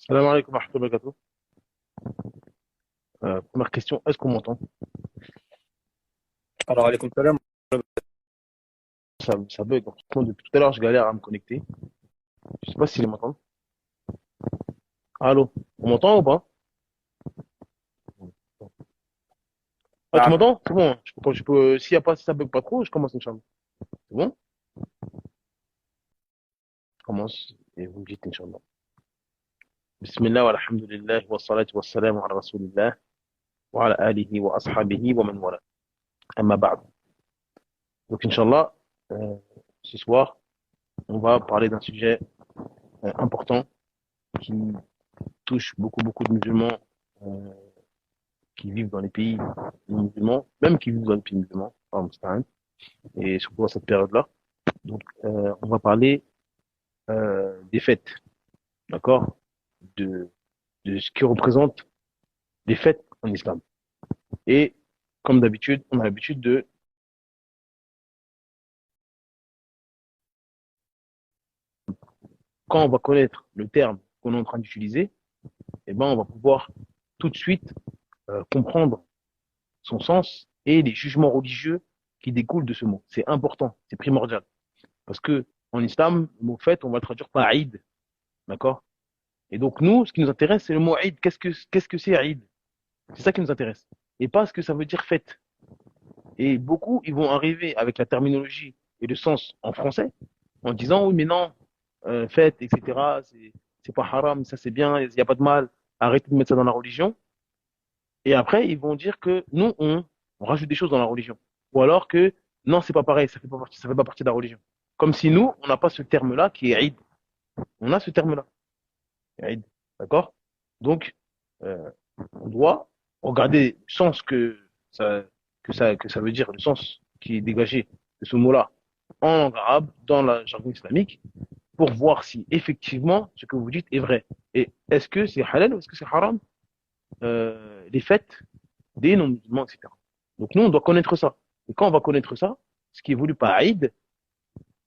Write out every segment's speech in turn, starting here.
Salam alaikum wa rahmatullahi wa barakatuh. Première question, est-ce qu'on m'entend? Alors, alaykoum salam. Ça bug. Franchement, depuis tout à l'heure, je galère à me connecter. Je sais pas si les m'entendent. Allô? On m'entend ou pas? Ah, tu Naam. m'entends? C'est bon, hein. S'il y a pas, si ça bug pas trop, je commence une chambre. C'est bon? Je commence et vous me dites Inch'Allah. Bismillah wa alhamdulillah wa salatu wa salam ala rasulillah wa ala alihi wa ashabihi wa man wala. Amma ba'd. Donc, Inch'Allah, euh, ce soir, on va parler d'un sujet important qui touche beaucoup de musulmans euh, qui vivent dans les pays musulmans, même qui vivent dans les pays musulmans, en Palestine, et surtout à cette période-là. Donc, on va parler des fêtes, d'accord, de, de ce qui représente les fêtes en islam. Et comme d'habitude, on a l'habitude de, quand on va connaître le terme qu'on est en train d'utiliser, eh ben, on va pouvoir tout de suite comprendre son sens et les jugements religieux qui découlent de ce mot. C'est important, c'est primordial. Parce que en islam, le mot fête, on va le traduire par Eid, d'accord? Et donc, nous, ce qui nous intéresse, c'est le mot Eid. Qu'est-ce que c'est Eid? C'est ça qui nous intéresse. Et pas ce que ça veut dire fête. Et beaucoup, ils vont arriver avec la terminologie et le sens en français en disant, oui, mais non, fête, etc., c'est pas haram, ça c'est bien, il n'y a pas de mal, arrêtez de mettre ça dans la religion. Et après, ils vont dire que nous, on rajoute des choses dans la religion. Ou alors que non, c'est pas pareil, ça fait pas partie de la religion. Comme si nous, on n'a pas ce terme-là qui est Eid. On a ce terme-là. Eid. D'accord? Donc, euh, on doit regarder le sens que ça veut dire, le sens qui est dégagé de ce mot-là en langue arabe, dans la jargon islamique, pour voir si effectivement ce que vous dites est vrai. Et est-ce que c'est halal ou est-ce que c'est haram, les fêtes des non-musulmans, etc. Donc nous, on doit connaître ça. Et quand on va connaître ça, ce qui est voulu par Aïd,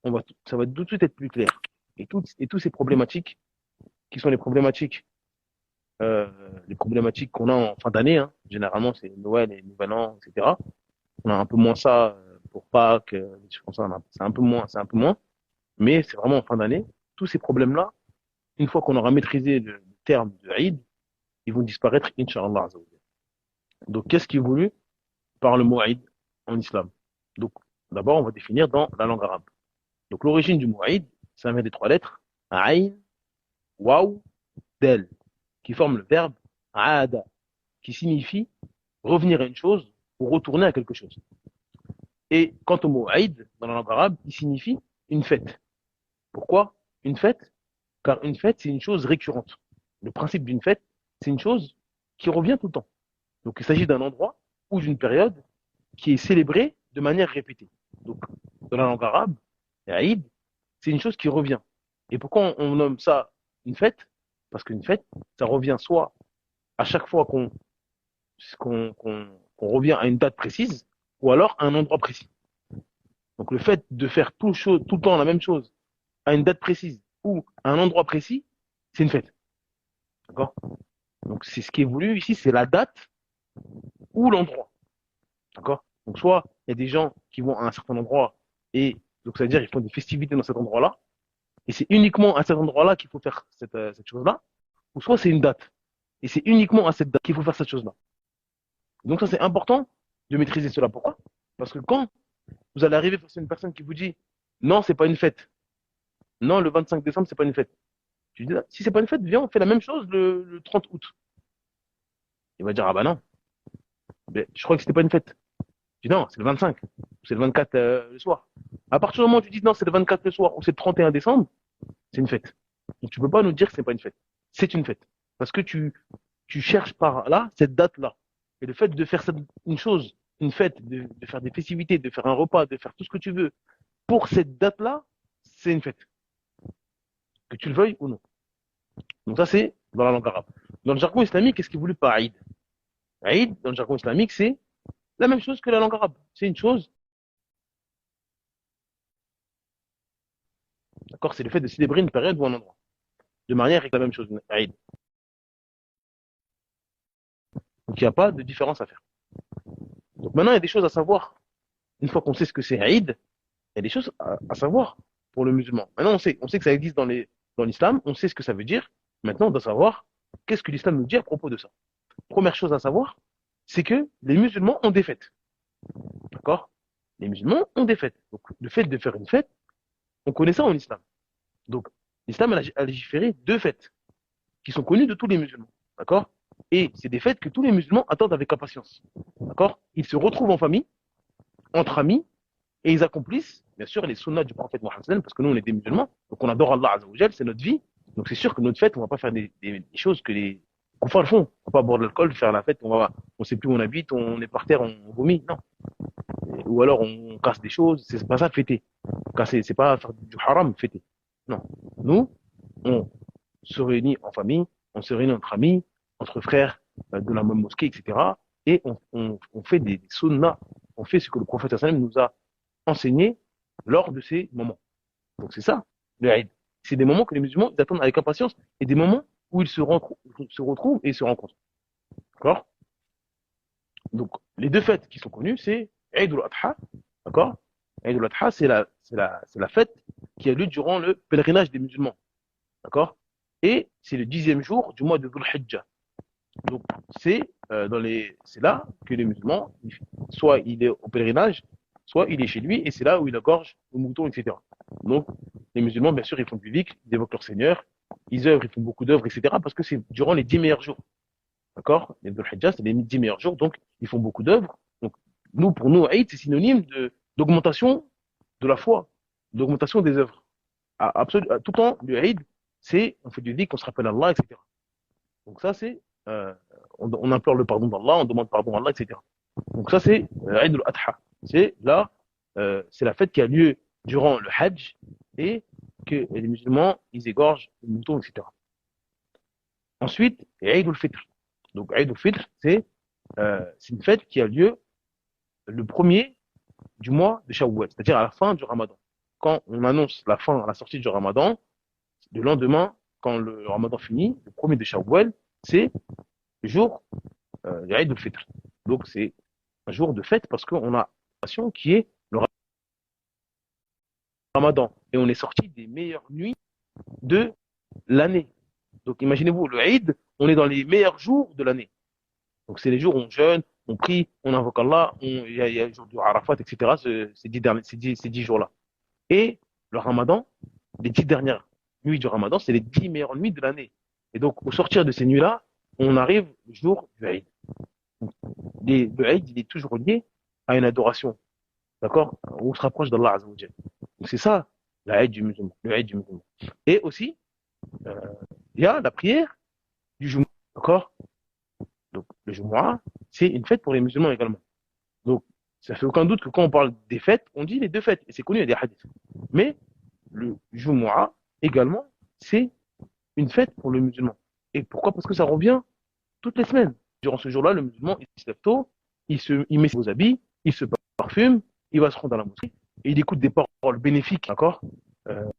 ça va tout de suite être plus clair. Et toutes ces problématiques, qui sont euh, les problématiques qu'on a en fin d'année, hein. Généralement, c'est Noël et Nouvel An, etc. On a un peu moins ça pour Pâques, des choses comme ça. C'est un peu moins. Mais c'est vraiment en fin d'année. Tous ces problèmes-là, une fois qu'on aura maîtrisé le terme de Eid, ils vont disparaître, Inch'Allah. Donc, qu'est-ce qui est voulu par le mot Eid en islam? Donc, d'abord, on va définir dans la langue arabe. Donc, l'origine du mot Eid, ça vient des trois lettres Aïn, Waw, Del, qui forment le verbe Aada, qui signifie revenir à une chose ou retourner à quelque chose. Et quant au mot Aïd, dans la langue arabe, il signifie une fête. Pourquoi une fête? Car une fête, c'est une chose récurrente. Le principe d'une fête, c'est une chose qui revient tout le temps. Donc il s'agit d'un endroit ou d'une période qui est célébrée de manière répétée. Donc dans la langue arabe, Aïd, c'est une chose qui revient. Et pourquoi on nomme ça une fête? Parce qu'une fête, ça revient soit à chaque fois qu'on revient à une date précise, ou alors à un endroit précis. Donc le fait de faire tout le temps la même chose à une date précise ou à un endroit précis, c'est une fête. D'accord? Donc c'est ce qui est voulu ici, c'est la date ou l'endroit. D'accord? Donc soit il y a des gens qui vont à un certain endroit et donc ça veut dire ils font des festivités dans cet endroit-là et c'est uniquement à cet endroit-là qu'il faut faire cette chose-là, ou soit c'est une date et c'est uniquement à cette date qu'il faut faire cette chose-là. Donc ça c'est important de maîtriser cela. Pourquoi? Parce que quand vous allez arriver face à une personne qui vous dit non, c'est pas une fête. Non, le 25 décembre, c'est pas une fête. Tu dis, si c'est pas une fête, viens, on fait la même chose le 30 août. Il va dire, ah bah non, mais je crois que c'était pas une fête. Je dis, non, c'est le 25, c'est le 24 le soir. À partir du moment où tu dis, non, c'est le 24 le soir ou c'est le 31 décembre, c'est une fête. Donc tu peux pas nous dire que c'est pas une fête. C'est une fête. Parce que tu cherches par là, cette date-là. Et le fait de faire une chose, une fête, de faire des festivités, de faire un repas, de faire tout ce que tu veux pour cette date-là, c'est une fête. Que tu le veuilles ou non. Donc ça, c'est dans la langue arabe. Dans le jargon islamique, qu'est-ce qui est voulu par Aïd? Aïd, dans le jargon islamique, c'est la même chose que la langue arabe. C'est une chose, d'accord? C'est le fait de célébrer une période ou un endroit. De manière avec la même chose, Aïd. Donc il n'y a pas de différence à faire. Donc maintenant, il y a des choses à savoir. Une fois qu'on sait ce que c'est Eid, il y a des choses à savoir pour le musulman. Maintenant, on sait que ça existe dans l'islam, on sait ce que ça veut dire. Maintenant, on doit savoir qu'est-ce que l'islam nous dit à propos de ça. Première chose à savoir, c'est que les musulmans ont des fêtes. D'accord? Les musulmans ont des fêtes. Donc, le fait de faire une fête, on connaît ça en islam. Donc, l'islam a légiféré deux fêtes qui sont connues de tous les musulmans. D'accord? Et c'est des fêtes que tous les musulmans attendent avec impatience. D'accord? Ils se retrouvent en famille, entre amis, et ils accomplissent, bien sûr, les sunnahs du prophète Mohammed, parce que nous, on est des musulmans, donc on adore Allah Azzawajal, c'est notre vie. Donc c'est sûr que notre fête, on va pas faire des choses que les kuffars font. On va pas boire de l'alcool, faire la fête, on sait plus où on habite, on est par terre, on vomit. Non. Ou alors on casse des choses, c'est pas ça fêter. Casser, c'est pas faire du haram, fêter. Non. Nous, on se réunit en famille, on se réunit entre amis, entre frères de la même mosquée, etc. Et on fait des sunnahs, on fait ce que le prophète sallam nous a enseigné lors de ces moments. Donc c'est ça, le Eid. C'est des moments que les musulmans ils attendent avec impatience et des moments où ils se retrouvent et se rencontrent. D'accord? Donc les deux fêtes qui sont connues, c'est Eid al-Adha, d'accord? Eid al-Adha, c'est la fête qui a lieu durant le pèlerinage des musulmans, d'accord? Et c'est le 10e jour du mois de Dhul Hijjah. Donc c'est là que les musulmans, soit il est au pèlerinage, soit il est chez lui et c'est là où il égorge le mouton, etc. Donc les musulmans, bien sûr, ils font du dhikr, ils évoquent leur Seigneur, ils œuvrent, ils font beaucoup d'œuvres, etc. Parce que c'est durant les 10 meilleurs jours. D'accord? Les Dhul Hijjah, c'est les 10 meilleurs jours, donc ils font beaucoup d'œuvres. Donc pour nous, Eid, c'est synonyme d'augmentation de la foi, d'augmentation des œuvres. Tout le temps, le Eid, on fait du dhikr, on se rappelle Allah, etc. Donc ça, on implore le pardon d'Allah, on demande pardon à Allah, etc. Donc ça, c'est Eid al-Adha. C'est la fête qui a lieu durant le Hajj et que les musulmans, ils égorgent les moutons, etc. Ensuite, Eid al-Fitr. Donc Eid al-Fitr, c'est une fête qui a lieu le premier du mois de Shawwal, c'est-à-dire à la fin du Ramadan. Quand on annonce la sortie du Ramadan, le lendemain, quand le Ramadan finit, le premier de Shawwal, c'est le jour de Eid al-Fitr. Donc c'est un jour de fête parce qu'on a une nation qui est le Ramadan. Et on est sorti des meilleures nuits de l'année. Donc imaginez-vous, le Eid, on est dans les meilleurs jours de l'année. Donc c'est les jours où on jeûne, on prie, on invoque Allah, il y a le jour du Arafat, etc. Ces 10 jours-là. Et le Ramadan, les 10 dernières nuits du Ramadan, c'est les 10 meilleures nuits de l'année. Et donc au sortir de ces nuits-là, on arrive le jour du Eid. Le Eid, il est toujours lié à une adoration. D'accord? On se rapproche d'Allah Azzawajal. Donc c'est ça, la Eid du musulman, le Eid du musulman. Et aussi, euh, il y a la prière du Jumu'ah. D'accord? Donc le Jumu'ah, c'est une fête pour les musulmans également. Donc ça fait aucun doute que quand on parle des fêtes, on dit les deux fêtes. Et c'est connu, il y a des hadiths. Mais le Jumu'ah, également, c'est une fête pour le musulman. Et pourquoi? Parce que ça revient toutes les semaines. Durant ce jour-là, le musulman, il se lève tôt, il met ses habits, il se parfume, il va se rendre à la mosquée et il écoute des paroles bénéfiques, d'accord, euh,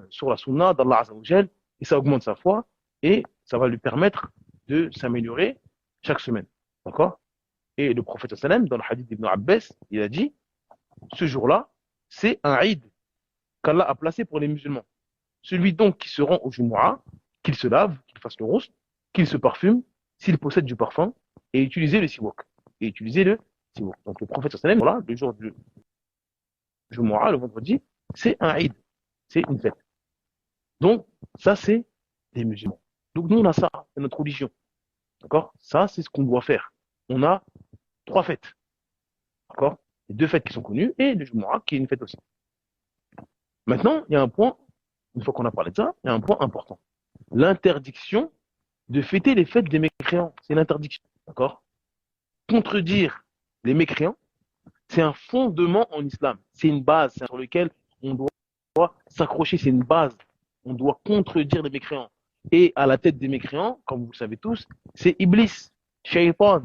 sur la sunna d'Allah Azzawajal, et ça augmente sa foi et ça va lui permettre de s'améliorer chaque semaine, d'accord. Et le prophète sallam, dans le hadith d'Ibn Abbas, il a dit, ce jour-là, c'est un Eid qu'Allah a placé pour les musulmans. Celui donc qui se rend au Jumu'ah, qu'il se lave, qu'il fasse le rousse, qu'il se parfume, s'il possède du parfum, et utiliser le siwak. Et utiliser le siwak. Donc le prophète sallam, voilà, le jour du Jumu'ah, le vendredi, c'est un Eid, c'est une fête. Donc ça, c'est les musulmans. Donc nous, on a ça, c'est notre religion. D'accord? Ça, c'est ce qu'on doit faire. On a 3 fêtes. D'accord? Les 2 fêtes qui sont connues et le Jumu'ah qui est une fête aussi. Maintenant, il y a un point, une fois qu'on a parlé de ça, il y a un point important. L'interdiction de fêter les fêtes des mécréants. C'est l'interdiction. D'accord? Contredire les mécréants, c'est un fondement en islam. C'est une base sur laquelle on doit s'accrocher. C'est une base. On doit contredire les mécréants. Et à la tête des mécréants, comme vous le savez tous, c'est Iblis, Shaitan.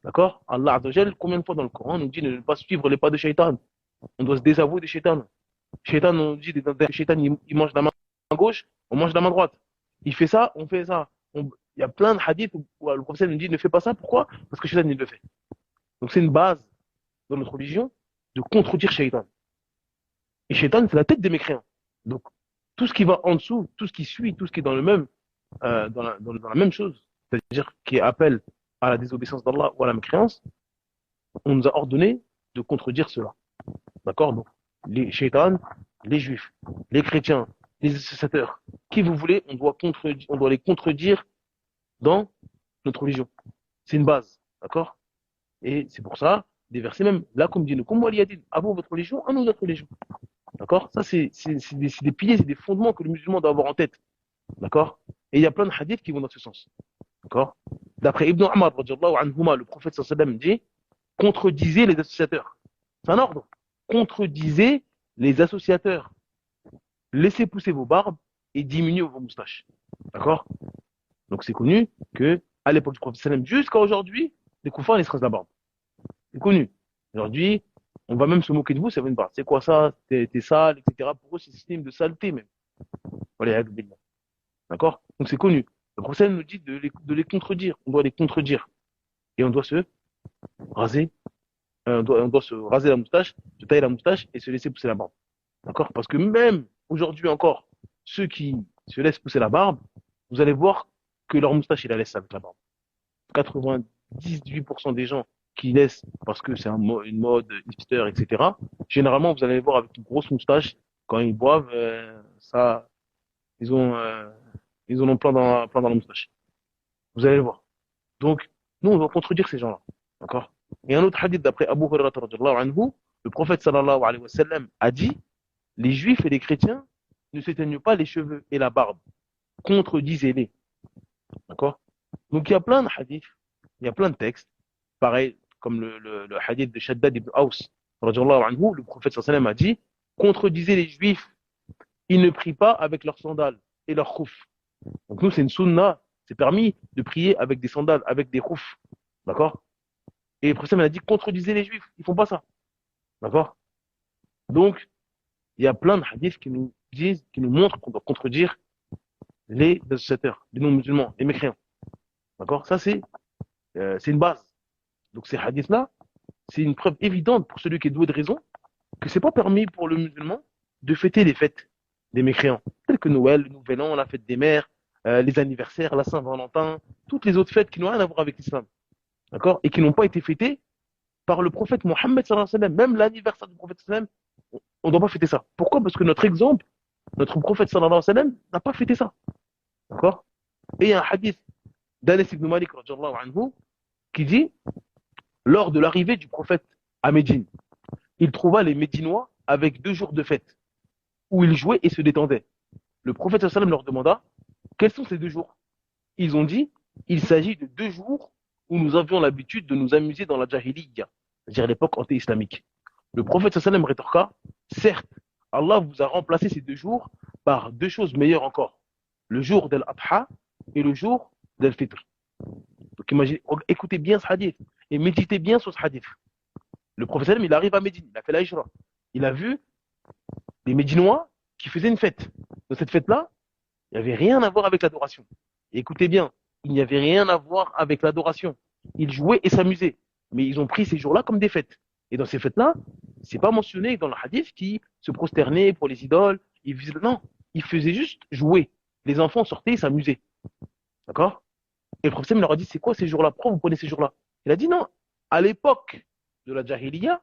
D'accord? Allah Azzawajal, combien de fois dans le Coran, nous dit de ne pas suivre les pas de Shaitan. On doit se désavouer de Shaitan. Shaitan, on dit que Shaitan, il mange la main gauche, on mange la main droite. Il fait ça, on fait ça. Il y a plein de hadiths où le prophète nous dit ne fais pas ça. Pourquoi? Parce que Shaitan, il le fait. Donc c'est une base dans notre religion de contredire Shaitan. Et Shaitan, c'est la tête des mécréants. Donc tout ce qui va en dessous, tout ce qui suit, tout ce qui est dans le même, dans la même chose, c'est-à-dire qui appelle à la désobéissance d'Allah ou à la mécréance, on nous a ordonné de contredire cela. D'accord? Donc, les shaitans, les juifs, les chrétiens, les associateurs, qui vous voulez, on doit les contredire dans notre religion. C'est une base. D'accord? Et c'est pour ça, des versets même, là, comme dit nous, comme dit, à vous votre religion, à nous notre religion. D'accord? Ça, c'est des piliers, c'est des fondements que le musulman doit avoir en tête. D'accord? Et il y a plein de hadiths qui vont dans ce sens. D'accord? D'après Ibn Umar, anhuma, le prophète sallallahu alayhi wa sallam dit, contredisez les associateurs. C'est un ordre. Contredisez les associateurs. Laissez pousser vos barbes et diminuez vos moustaches. D'accord? Donc c'est connu que à l'époque du prophète sallam jusqu'à aujourd'hui, les koufars ils se rasent la barbe. C'est connu. Aujourd'hui, on va même se moquer de vous, ça veut une barbe. C'est quoi ça? T'es sale, etc. Pour eux, c'est système de saleté même. Voilà, d'accord? Donc c'est connu. Le prophète sallam nous dit de les contredire. On doit les contredire. Et on doit se raser. On doit se raser la moustache, se tailler la moustache et se laisser pousser la barbe. D'accord? Parce que même aujourd'hui encore, ceux qui se laissent pousser la barbe, vous allez voir que leur moustache, il la laisse avec la barbe. 98% des gens qui laissent parce que c'est une mode hipster, etc. Généralement, vous allez les voir avec une grosse moustache. Quand ils boivent, ça, ils ont, euh, ils en ont plein dans la moustache. Vous allez le voir. Donc, nous, on doit contredire ces gens-là. D'accord? Et un autre hadith d'après Abu Hurairah radhiyallahu anhu, le prophète sallallahu alayhi wa sallam a dit, les juifs et les chrétiens ne s'éteignent pas les cheveux et la barbe. Contredisez-les. D'accord? Donc il y a plein de hadiths, il y a plein de textes. Pareil, comme le hadith de Shaddad ibn Aws, radhiyallahu anhu, le prophète sallallahu alayhi wa sallam a dit, contredisez les juifs, ils ne prient pas avec leurs sandales et leurs khouf. Donc nous, c'est une sunna, c'est permis de prier avec des sandales, avec des khouf. D'accord? Et le prophète a dit, contredisez les juifs, ils font pas ça. D'accord? Donc, il y a plein de hadiths qui nous disent, qui nous montrent qu'on doit contredire les associateurs, les non-musulmans, les mécréants. D'accord? Ça, c'est une base. Donc, ces hadiths-là, c'est une preuve évidente pour celui qui est doué de raison que c'est pas permis pour le musulman de fêter les fêtes des mécréants, telles que Noël, le Nouvel An, la fête des mères, les anniversaires, la Saint-Valentin, toutes les autres fêtes qui n'ont rien à voir avec l'islam. D'accord? Et qui n'ont pas été fêtées par le prophète Mohammed sallallahu alayhi wa sallam. Même l'anniversaire du prophète sallallahu alayhi wa sallam, on ne doit pas fêter ça. Pourquoi? Parce que notre exemple, notre prophète sallallahu alayhi wa sallam n'a pas fêté ça. D'accord? Et il y a un hadith d'Anas ibn Malik radhiyallahu anhu qui dit, lors de l'arrivée du prophète à Médine, il trouva les Médinois avec 2 jours de fête où ils jouaient et se détendaient. Le prophète sallallahu alayhi wa sallam leur demanda, quels sont ces 2 jours? Ils ont dit, il s'agit de 2 jours où nous avions l'habitude de nous amuser dans la jahiliya, c'est-à-dire l'époque anté-islamique. Le prophète sallam rétorqua, certes, Allah vous a remplacé ces 2 jours par 2 choses meilleures encore, le jour d'Al-Adha et le jour d'Al-Fitr. Donc imaginez, écoutez bien ce hadith et méditez bien sur ce hadith. Le prophète sallam, il arrive à Médine, il a fait la hijra. Il a vu des Médinois qui faisaient une fête. Dans cette fête-là, il n'y avait rien à voir avec l'adoration. Et écoutez bien, il n'y avait rien à voir avec l'adoration. Ils jouaient et s'amusaient. Mais ils ont pris ces jours-là comme des fêtes. Et dans ces fêtes-là, c'est pas mentionné dans le hadith qui se prosternaient pour les idoles. Non, ils faisaient juste jouer. Les enfants sortaient et s'amusaient. D'accord? Et le prophète leur a dit, c'est quoi ces jours-là? Pourquoi vous prenez ces jours-là? Il a dit non. À l'époque de la Jahiliya,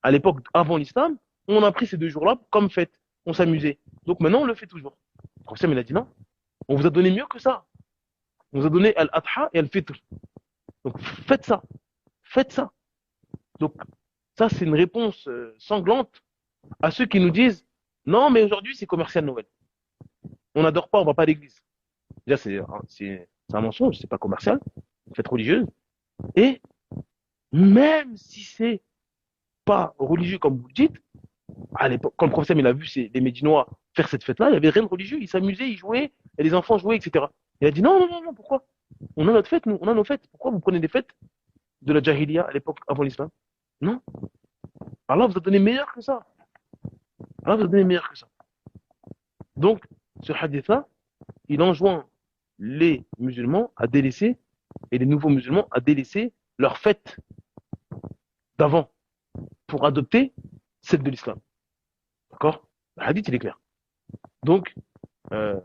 à l'époque avant l'islam, on a pris ces 2 jours-là comme fête. On s'amusait. Donc maintenant, on le fait toujours. Le prophète il a dit non. On vous a donné mieux que ça. On vous a donné Al-Adha et Al-Fitr. Donc faites ça. Faites ça. Donc ça, c'est une réponse sanglante à ceux qui nous disent non, mais aujourd'hui, c'est commercial Noël. On n'adore pas, on va pas à l'église. Déjà, c'est un mensonge, c'est pas commercial, c'est une fête religieuse. Et même si c'est pas religieux comme vous le dites, à l'époque, quand le professeur il a vu les Médinois faire cette fête-là, il n'y avait rien de religieux, ils s'amusaient, ils jouaient, et les enfants jouaient, etc. Il a dit non, non, non, non, pourquoi? On a notre fête, nous, on a nos fêtes. Pourquoi vous prenez des fêtes de la Jahiliya à l'époque avant l'islam? Non. Allah vous a donné meilleur que ça. Allah vous a donné meilleur que ça. Donc, ce hadith-là, il enjoint les musulmans à délaisser, et les nouveaux musulmans à délaisser leur fête d'avant pour adopter celle de l'islam. D'accord? Le hadith, il est clair. Donc, euh,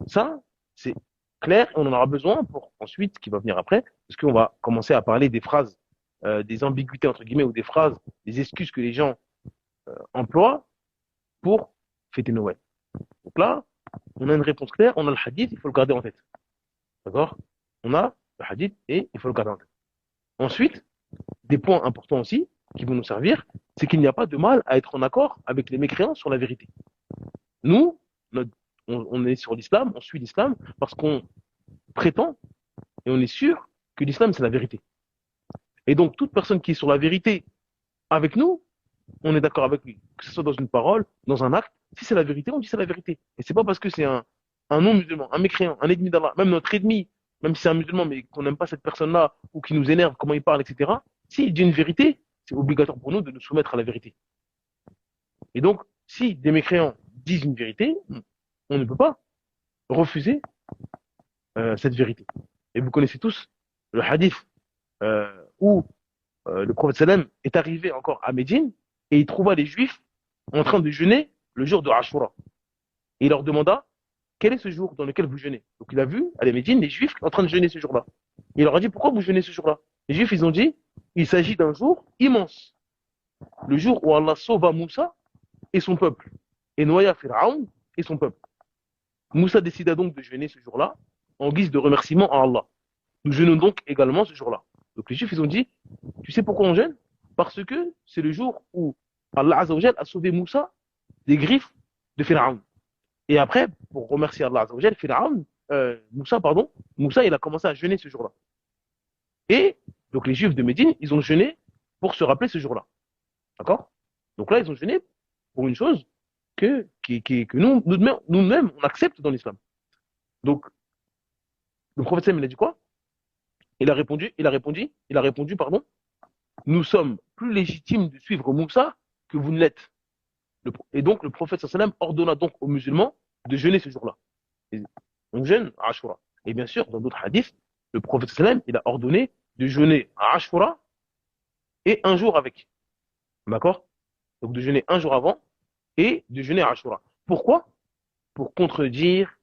ça, c'est clair et on en aura besoin pour ensuite, ce qui va venir après, parce qu'on va commencer à parler des phrases, des ambiguïtés, entre guillemets, ou des phrases, des excuses que les gens emploient pour fêter Noël. Donc là, on a une réponse claire, on a le hadith, il faut le garder en tête. D'accord? On a le hadith et il faut le garder en tête. Ensuite, des points importants aussi qui vont nous servir, c'est qu'il n'y a pas de mal à être en accord avec les mécréants sur la vérité. Nous, on est sur l'islam, on suit l'islam parce qu'on prétend et on est sûr que l'islam, c'est la vérité. Et donc, toute personne qui est sur la vérité avec nous, on est d'accord avec lui. Que ce soit dans une parole, dans un acte, si c'est la vérité, on dit c'est la vérité. Et c'est pas parce que c'est un non-musulman, un mécréant, un ennemi d'Allah, même notre ennemi, même si c'est un musulman, mais qu'on n'aime pas cette personne-là, ou qui nous énerve, comment il parle, etc., s'il dit une vérité, c'est obligatoire pour nous de nous soumettre à la vérité. Et donc, si des mécréants disent une vérité, on ne peut pas refuser cette vérité. Et vous connaissez tous le hadith où le prophète sallam est arrivé encore à Médine et il trouva les juifs en train de jeûner le jour de Ashura. Et il leur demanda quel est ce jour dans lequel vous jeûnez. Donc il a vu à la Médine les juifs en train de jeûner ce jour-là. Et il leur a dit pourquoi vous jeûnez ce jour-là. Les juifs ils ont dit il s'agit d'un jour immense, le jour où Allah sauva Moussa et son peuple et noya Pharaon et son peuple. Moussa décida donc de jeûner ce jour-là en guise de remerciement à Allah. Nous jeûnons donc également ce jour-là. Donc les juifs ils ont dit tu sais pourquoi on jeûne? Parce que c'est le jour où Allah Azzawajal a sauvé Moussa des griffes de Pharaon. Et après, pour remercier Allah Azzawajal, Moussa, pardon, Moussa, il a commencé à jeûner ce jour-là. Et donc les Juifs de Médine, ils ont jeûné pour se rappeler ce jour-là. D'accord? Donc là, ils ont jeûné pour une chose que nous-mêmes, on accepte dans l'islam. Donc, le prophète Sam, il a dit quoi? Il a répondu, pardon, nous sommes plus légitimes de suivre Moussa que vous ne l'êtes. Et donc, le prophète sallam ordonna donc aux musulmans de jeûner ce jour-là. Et on jeûne à Ashura. Et bien sûr, dans d'autres hadiths, le prophète sallam, il a ordonné de jeûner à Ashura et un jour avec. D'accord? Donc, de jeûner un jour avant et de jeûner à Ashura. Pourquoi? Pour contredire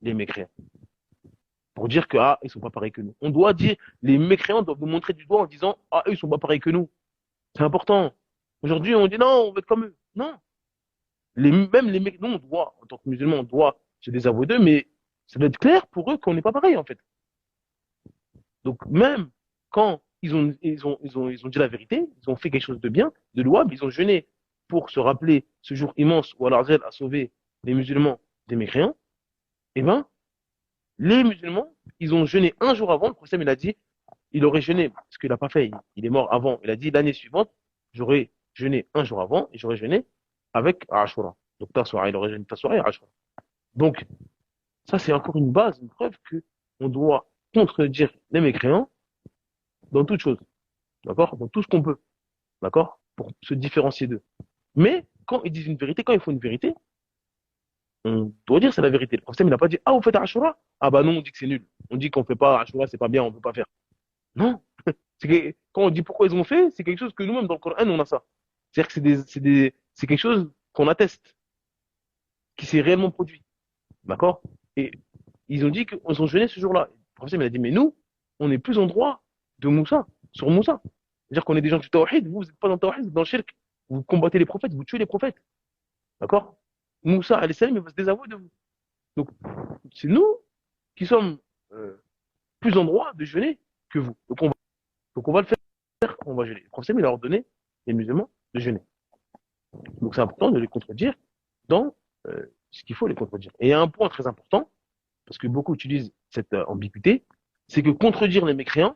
les mécréants. Pour dire que, ah, ils sont pas pareils que nous. On doit dire, les mécréants doivent nous montrer du doigt en disant, ah, eux, ils sont pas pareils que nous. C'est important. Aujourd'hui, on dit non, on va être comme eux. Non. Même les mecs, nous, on doit, en tant que musulmans, on doit se désavouer d'eux, mais ça doit être clair pour eux qu'on n'est pas pareil, en fait. Donc, même quand ils ont dit la vérité, ils ont fait quelque chose de bien, de louable, ils ont jeûné pour se rappeler ce jour immense où Allah a sauvé les musulmans des mécréants, eh ben, les musulmans, ils ont jeûné un jour avant, le prophète, il a dit, il aurait jeûné, parce qu'il n'a pas fait, il est mort avant, il a dit, l'année suivante, j'aurais jeûné un jour avant, et j'aurais jeûné avec Ashura. Donc, Tassoura, il aurait jeûné Tassoura et Ashura. Donc, ça, c'est encore une base, une preuve que on doit contredire les mécréants dans toute chose. D'accord? Dans tout ce qu'on peut. D'accord? Pour se différencier d'eux. Mais, quand ils disent une vérité, quand ils font une vérité, on doit dire c'est la vérité. Le prophète, il n'a pas dit, ah, vous faites Ashura? Ah, bah non, on dit que c'est nul. On dit qu'on fait pas Ashura, c'est pas bien, on peut pas faire. Non. Quand on dit pourquoi ils ont fait, c'est quelque chose que nous-mêmes, dans le Coran, on a ça. C'est-à-dire que c'est quelque chose qu'on atteste, qui s'est réellement produit. D'accord? Et ils ont dit qu'ils ont jeûné ce jour-là. Le prophète il a dit, mais nous, on est plus en droit de Moussa, sur Moussa. C'est-à-dire qu'on est des gens du Tawhid, vous n'êtes pas dans le Tawhid, vous êtes dans le Shirk. Vous combattez les prophètes, vous tuez les prophètes. D'accord? Moussa, alayhi salam, il va se désavouer de vous. Donc, c'est nous qui sommes plus en droit de jeûner que vous. Donc on va le faire, on va jeûner. Le prophète il a ordonné les musulmans de jeûner. Donc c'est important de les contredire dans ce qu'il faut les contredire. Et il y a un point très important, parce que beaucoup utilisent cette ambiguïté, c'est que contredire les mécréants,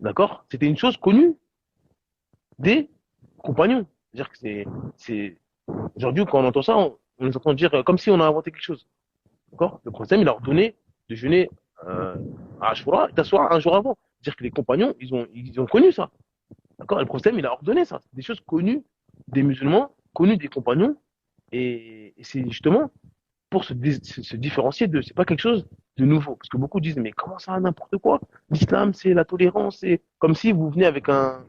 d'accord, c'était une chose connue des compagnons. C'est-à-dire que aujourd'hui, quand on entend ça, on les entend dire comme si on a inventé quelque chose. D'accord? Le prophète, il a ordonné de jeûner à Ashura et d'asseoir un jour avant. C'est-à-dire que les compagnons, ils ont connu ça. D'accord? Le prophète, il a ordonné ça. C'est des choses connues des musulmans, connues des compagnons. Et c'est justement pour se différencier d'eux. C'est pas quelque chose de nouveau. Parce que beaucoup disent, mais comment ça, n'importe quoi? L'islam, c'est la tolérance, c'est comme si vous venez avec un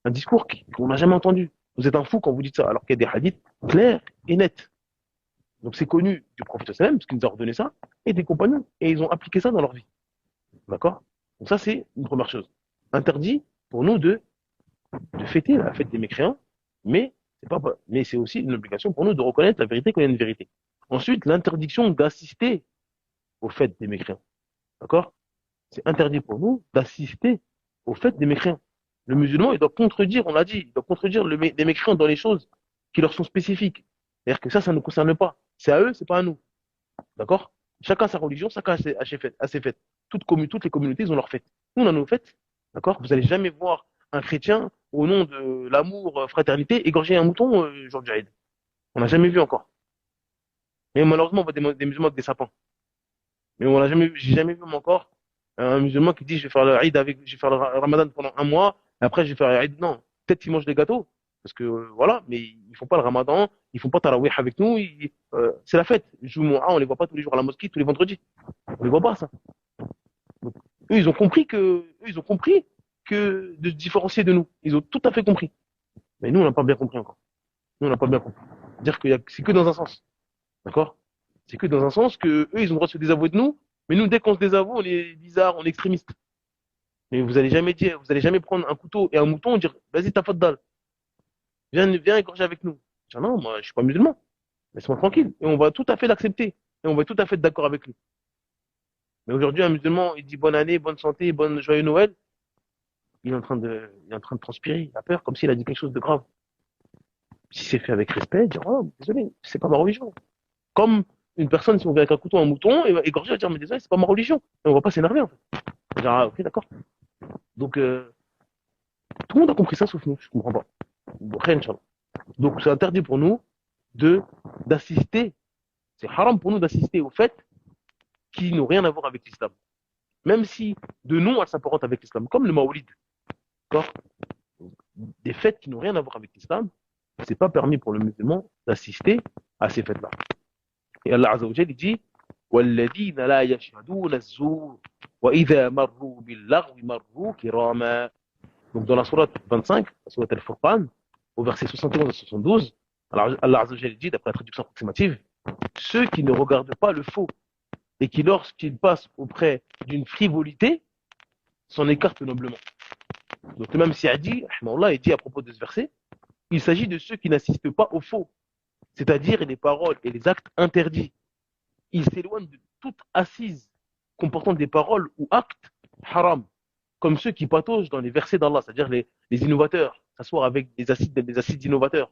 discours qu'on n'a jamais entendu. Vous êtes un fou quand vous dites ça, alors qu'il y a des hadiths clairs et nets. Donc c'est connu du prophète sallam, parce qu'il nous a ordonné ça, et des compagnons, et ils ont appliqué ça dans leur vie. D'accord? Donc ça, c'est une première chose. Interdit pour nous de fêter la fête des mécréants, mais mais c'est aussi une obligation pour nous de reconnaître la vérité quand il y a une vérité. Ensuite, l'interdiction d'assister aux fêtes des mécréants. D'accord? C'est interdit pour nous d'assister aux fêtes des mécréants. Le musulman, il doit contredire, on l'a dit, il doit contredire les mécréants dans les choses qui leur sont spécifiques. C'est-à-dire que ça ne nous concerne pas. C'est à eux, c'est pas à nous. D'accord? Chacun sa religion, chacun a ses fêtes. Toutes les communautés, ils ont leurs fêtes. Nous, on a nos fêtes. D'accord? Vous allez jamais voir un chrétien, au nom de l'amour, fraternité, égorger un mouton, jour du Eid. On n'a jamais vu encore. Mais malheureusement, on voit des musulmans avec des sapins. Mais on n'a jamais, j'ai jamais vu encore un musulman qui dit je vais faire le Eid avec, je vais faire le Ramadan pendant un mois, et après je vais faire le Eid. Non, peut-être qu'ils mangent des gâteaux, parce que voilà, mais ils font pas le Ramadan, ils font pas Tarawih avec nous. C'est la fête. Jumu'ah, on les voit pas tous les jours à la mosquée, tous les vendredis. On les voit pas ça. Donc, eux, ils ont compris que de se différencier de nous. Ils ont tout à fait compris. Mais nous, on n'a pas bien compris encore. Nous, on n'a pas bien compris. Dire que c'est que dans un sens. D'accord? C'est que dans un sens que eux, ils ont le droit de se désavouer de nous, mais nous, dès qu'on se désavoue, on est bizarre, on est extrémiste. Mais vous allez jamais prendre un couteau et un mouton et dire, vas-y, ta faute dalle, viens égorger avec nous. Je dis, non, moi, je suis pas musulman. Laisse-moi tranquille. Et on va tout à fait l'accepter. Et on va tout à fait être d'accord avec lui. Mais aujourd'hui, un musulman, il dit bonne année, bonne santé, bonne joyeux Noël. Il est en train de transpirer. Il a peur, comme s'il a dit quelque chose de grave. Si c'est fait avec respect, dire, oh, désolé, c'est pas ma religion. Comme une personne, si on vient avec un couteau, un mouton, et égorger, va dire, mais désolé, c'est pas ma religion. Et on va pas s'énerver, en fait. On va dire, ah, ok, d'accord. Donc, tout le monde a compris ça, sauf nous. Je comprends pas. Bon, rien, Inch'Allah. Donc, c'est interdit pour nous de, d'assister. C'est haram pour nous d'assister aux fêtes qui n'ont rien à voir avec l'islam. Même si, de nom, elles s'apparentent avec l'islam. Comme le Maoulid. D'accord? Des fêtes qui n'ont rien à voir avec l'islam, c'est pas permis pour le musulman d'assister à ces fêtes-là. Et Allah Azza wa Jalla dit وَالَّذِينَ لَا يَشْهَدُونَ الزُّورَ وَإِذَا مَرُّوا بِاللَّغْوِ مَرُّوا كِرَامًا. Donc dans la sourate 25, la sourate Al-Furqan, au verset 71 et 72, Allah Azza wa Jalla dit, d'après la traduction approximative, ceux qui ne regardent pas le faux et qui, lorsqu'ils passent auprès d'une frivolité, s'en écartent noblement. Donc le même Siadi, il dit à propos de ce verset, il s'agit de ceux qui n'assistent pas au faux, c'est-à-dire les paroles et les actes interdits. Ils s'éloignent de toute assise comportant des paroles ou actes haram, comme ceux qui pataugent dans les versets d'Allah, c'est-à-dire les innovateurs, s'asseoir avec des acides innovateurs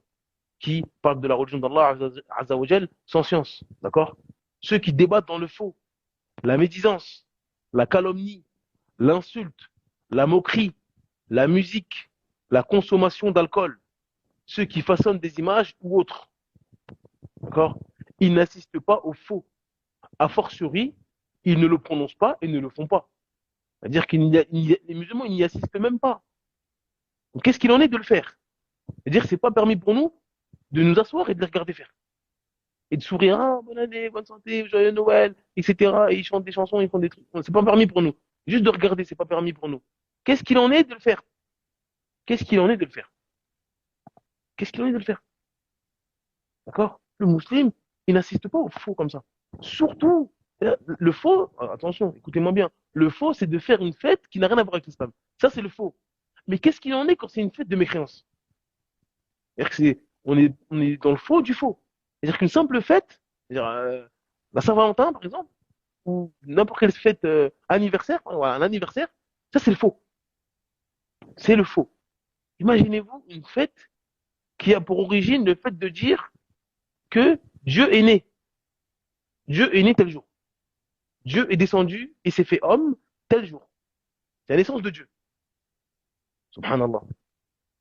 qui parlent de la religion d'Allah Azzawajal sans science, d'accord? Ceux qui débattent dans le faux, la médisance, la calomnie, l'insulte, la moquerie, la musique, la consommation d'alcool, ceux qui façonnent des images ou autres, d'accord? Ils n'assistent pas au faux. A fortiori, ils ne le prononcent pas et ne le font pas. C'est-à-dire que les musulmans, ils n'y assistent même pas. Donc, qu'est-ce qu'il en est de le faire? C'est-à-dire que c'est pas permis pour nous de nous asseoir et de les regarder faire. Et de sourire, ah, bonne année, bonne santé, joyeux Noël, etc. Et ils chantent des chansons, ils font des trucs. C'est pas permis pour nous. Juste de regarder, c'est pas permis pour nous. Qu'est-ce qu'il en est de le faire? Qu'est-ce qu'il en est de le faire? Qu'est-ce qu'il en est de le faire? D'accord? Le musulman, il n'assiste pas au faux comme ça. Surtout, le faux, attention, écoutez-moi bien, le faux, c'est de faire une fête qui n'a rien à voir avec l'islam. Ça, c'est le faux. Mais qu'est-ce qu'il en est quand c'est une fête de mécréance? C'est-à-dire que on est dans le faux du faux. C'est-à-dire qu'une simple fête, c'est-à-dire, la Saint-Valentin, par exemple, ou n'importe quelle fête anniversaire, voilà, un anniversaire, ça, c'est le faux. C'est le faux. Imaginez-vous une fête qui a pour origine le fait de dire que Dieu est né. Dieu est né tel jour. Dieu est descendu et s'est fait homme tel jour. C'est la naissance de Dieu. Subhanallah.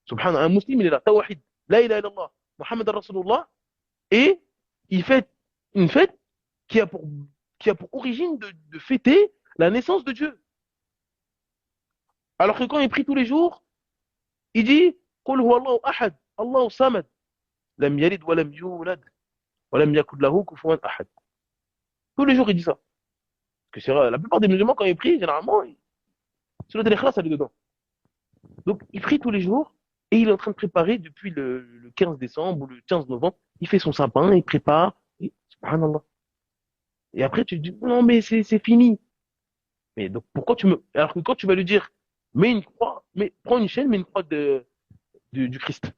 Subhanallah. Un musulman, il est là. Tawahid. La ilaha illallah. Muhammad Rasulullah. Et il fait une fête qui a pour, qui a pour origine de fêter la naissance de Dieu. Alors que quand il prie tous les jours, il dit Qul huwa Allahu ahad, Allahu samad, lam yalid wa lam yulad, wa lam yakul lahu kufuwan ahad. Tous les jours, il dit ça. Parce que c'est la plupart des musulmans, quand ils prient, généralement, sur le ikhlas, elle est dedans. Donc, il prie tous les jours et il est en train de préparer depuis le 15 décembre ou le 15 novembre. Il fait son sapin, il prépare. Et, subhanallah. Et après, tu te dis, non, mais c'est fini. Mais donc, pourquoi tu me. Alors que quand tu vas lui dire, mets une croix, mais prends une chaîne, mets une croix du Christ.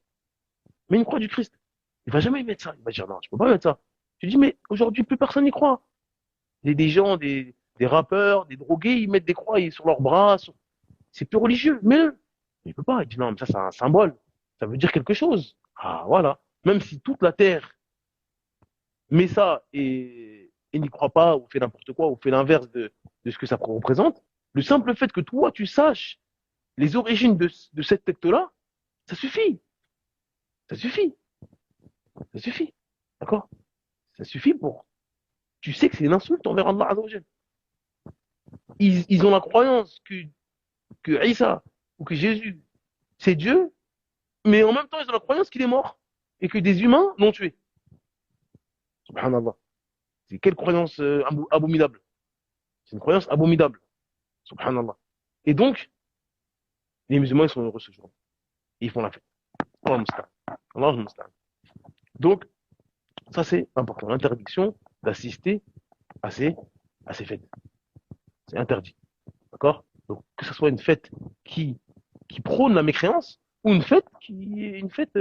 Mets une croix du Christ. Il va jamais y mettre ça. Il va dire, non, je peux pas mettre ça. Tu dis, mais aujourd'hui, plus personne n'y croit. Il y a des gens, des rappeurs, des drogués, ils mettent des croix sur leurs bras. C'est plus religieux. Mais il peut pas. Il dit, non, mais ça, c'est un symbole. Ça veut dire quelque chose. Ah, voilà. Même si toute la terre met ça et n'y croit pas, ou fait n'importe quoi, ou fait l'inverse de ce que ça représente, le simple fait que toi, tu saches les origines de cette secte-là, ça suffit. Ça suffit. Ça suffit. D'accord? Ça suffit pour. Tu sais que c'est une insulte envers Allah Azzawajal. Ils ont la croyance que Isa ou que Jésus, c'est Dieu, mais en même temps, ils ont la croyance qu'il est mort et que des humains l'ont tué. Subhanallah. C'est quelle croyance abominable. C'est une croyance abominable. Subhanallah. Et donc, les musulmans, ils sont heureux ce jour. Ils font la fête. Allah musta'an. Allah musta'an. Donc, ça, c'est important. L'interdiction d'assister à ces fêtes. C'est interdit. D'accord? Donc, que ce soit une fête qui prône la mécréance ou une fête qui est une fête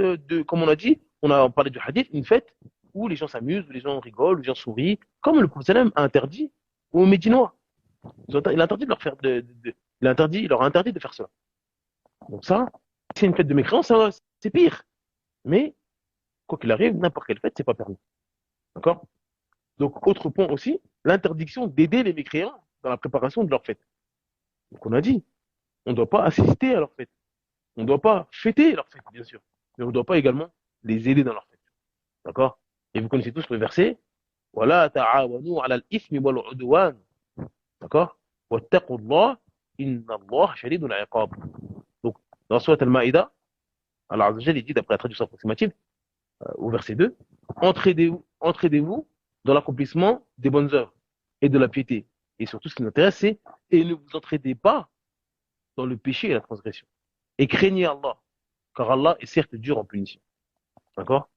comme on a dit, on a parlé du hadith, une fête où les gens s'amusent, où les gens rigolent, où les gens sourient, comme le prophète sallam a interdit aux Médinois. Il a interdit de leur faire il leur a interdit de faire cela. Donc ça, c'est une fête de mécréance, c'est pire. Mais, quoi qu'il arrive, n'importe quelle fête, c'est pas permis. D'accord? Donc, autre point aussi, l'interdiction d'aider les mécréants dans la préparation de leur fête. Donc, on a dit, on ne doit pas assister à leur fête. On ne doit pas fêter leur fête, bien sûr. Mais on ne doit pas également les aider dans leur fête. D'accord? Et vous connaissez tous le verset. Voilà, ta'awanu ala al-ithmi wal udwan. D'accord? Wattaqu Allah, inna Allah shadidul iqab. Donc, dans la sourate Al-Ma'idah, Allah Azza wa Jalla, il dit, d'après la traduction approximative, au verset 2, entraidez-vous dans l'accomplissement des bonnes œuvres et de la piété. Et surtout, ce qui nous intéresse, c'est et ne vous entraidez pas dans le péché et la transgression. Et craignez Allah, car Allah est certes dur en punition. D'accord?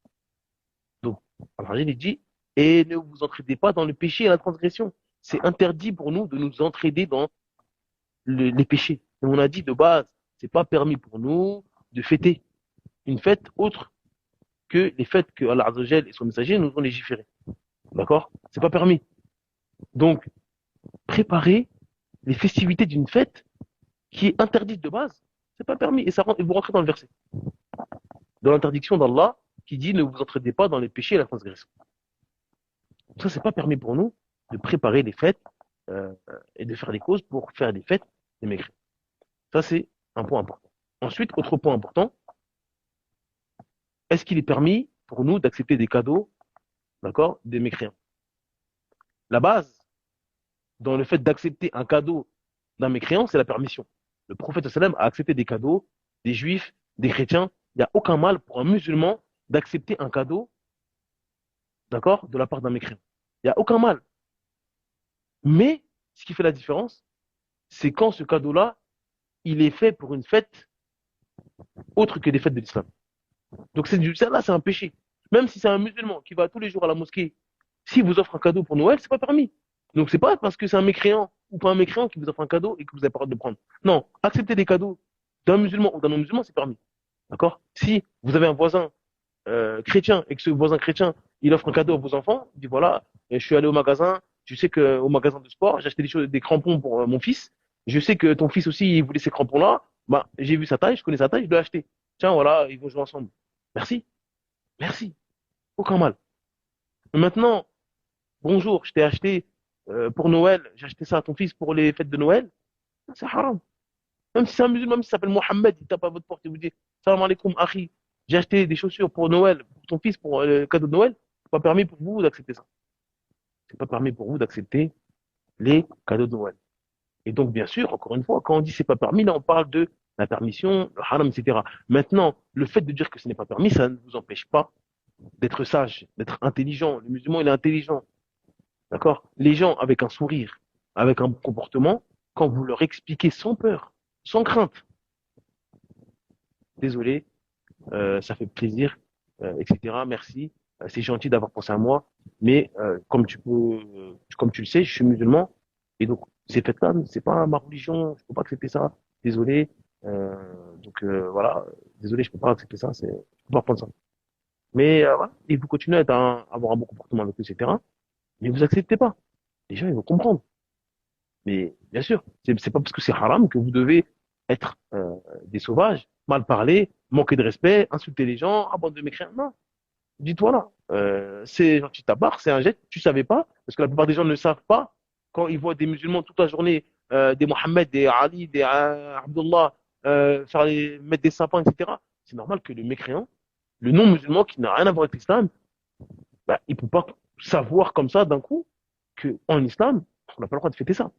Donc, Allah il dit et ne vous entraidez pas dans le péché et la transgression. C'est interdit pour nous de nous entraider dans les péchés. Et on a dit de base, c'est pas permis pour nous de fêter une fête autre que les fêtes que Allah Azza wa Jalla et son messager nous ont légiférées. D'accord? C'est pas permis. Donc, préparer les festivités d'une fête qui est interdite de base, c'est pas permis. Et vous rentrez dans le verset. Dans l'interdiction d'Allah qui dit ne vous entraidez pas dans les péchés et la transgression. Donc ça, c'est pas permis pour nous de préparer des fêtes et de faire des causes pour faire des fêtes des mécréants. Ça, c'est un point important. Ensuite, autre point important, est-ce qu'il est permis pour nous d'accepter des cadeaux, d'accord, des mécréants? La base, dans le fait d'accepter un cadeau d'un mécréant, c'est la permission. Le prophète sallam a accepté des cadeaux des juifs, des chrétiens. Il n'y a aucun mal pour un musulman d'accepter un cadeau, d'accord, de la part d'un mécréant. Il n'y a aucun mal. Mais ce qui fait la différence, c'est quand ce cadeau-là, il est fait pour une fête autre que des fêtes de l'islam. Donc ça là, c'est un péché. Même si c'est un musulman qui va tous les jours à la mosquée, s'il vous offre un cadeau pour Noël, c'est pas permis. Donc c'est pas parce que c'est un mécréant ou pas un mécréant qui vous offre un cadeau et que vous avez pas le droit de prendre. Non, accepter des cadeaux d'un musulman ou d'un non-musulman, c'est permis. D'accord? Si vous avez un voisin chrétien et que ce voisin chrétien, il offre un cadeau à vos enfants, il dit voilà, je suis allé au magasin, je sais que au magasin de sport, j'ai acheté des choses, des crampons pour mon fils. Je sais que ton fils aussi, il voulait ces crampons-là. Bah, j'ai vu sa taille, je connais sa taille, je l'ai acheté. Tiens, voilà, ils vont jouer ensemble. Merci, merci, aucun mal. Maintenant, bonjour, je t'ai acheté pour Noël, j'ai acheté ça à ton fils pour les fêtes de Noël. C'est haram. Même si c'est un musulman, même s'il s'appelle Mohamed, il tape à votre porte et vous dit Salam alaikum, akhi, j'ai acheté des chaussures pour Noël, pour ton fils, pour le cadeau de Noël. C'est pas permis pour vous d'accepter ça. C'est pas permis pour vous d'accepter les cadeaux de Noël. Et donc, bien sûr, encore une fois, quand on dit c'est pas permis, là, on parle de la permission, le haram, etc. Maintenant, le fait de dire que ce n'est pas permis, ça ne vous empêche pas d'être sage, d'être intelligent. Le musulman, il est intelligent. D'accord? Les gens avec un sourire, avec un bon comportement quand vous leur expliquez sans peur, sans crainte. Désolé, ça fait plaisir, etc. Merci. C'est gentil d'avoir pensé à moi, mais comme tu le sais, je suis musulman et donc ces fêtes-là, c'est pas ma religion, je peux pas accepter ça. Désolé. Voilà, désolé, je peux pas accepter ça, je peux pas prendre ça. Mais voilà, et vous continuez à avoir un bon comportement avec eux, etc. Mais vous acceptez pas. Les gens, ils vont comprendre. Mais bien sûr, c'est pas parce que c'est haram que vous devez être des sauvages, mal parler, manquer de respect, insulter les gens, ah bande de mécréants. Non, dites-toi là, c'est gentil ta part, c'est un geste, tu savais pas, parce que la plupart des gens ne savent pas quand ils voient des musulmans toute la journée, des Mohammed, des Ali, des Abdullah, mettre des sapins, etc. C'est normal que le mécréant, le non-musulman qui n'a rien à voir avec l'islam, bah, il peut pas savoir comme ça d'un coup que en islam, on n'a pas le droit de fêter ça.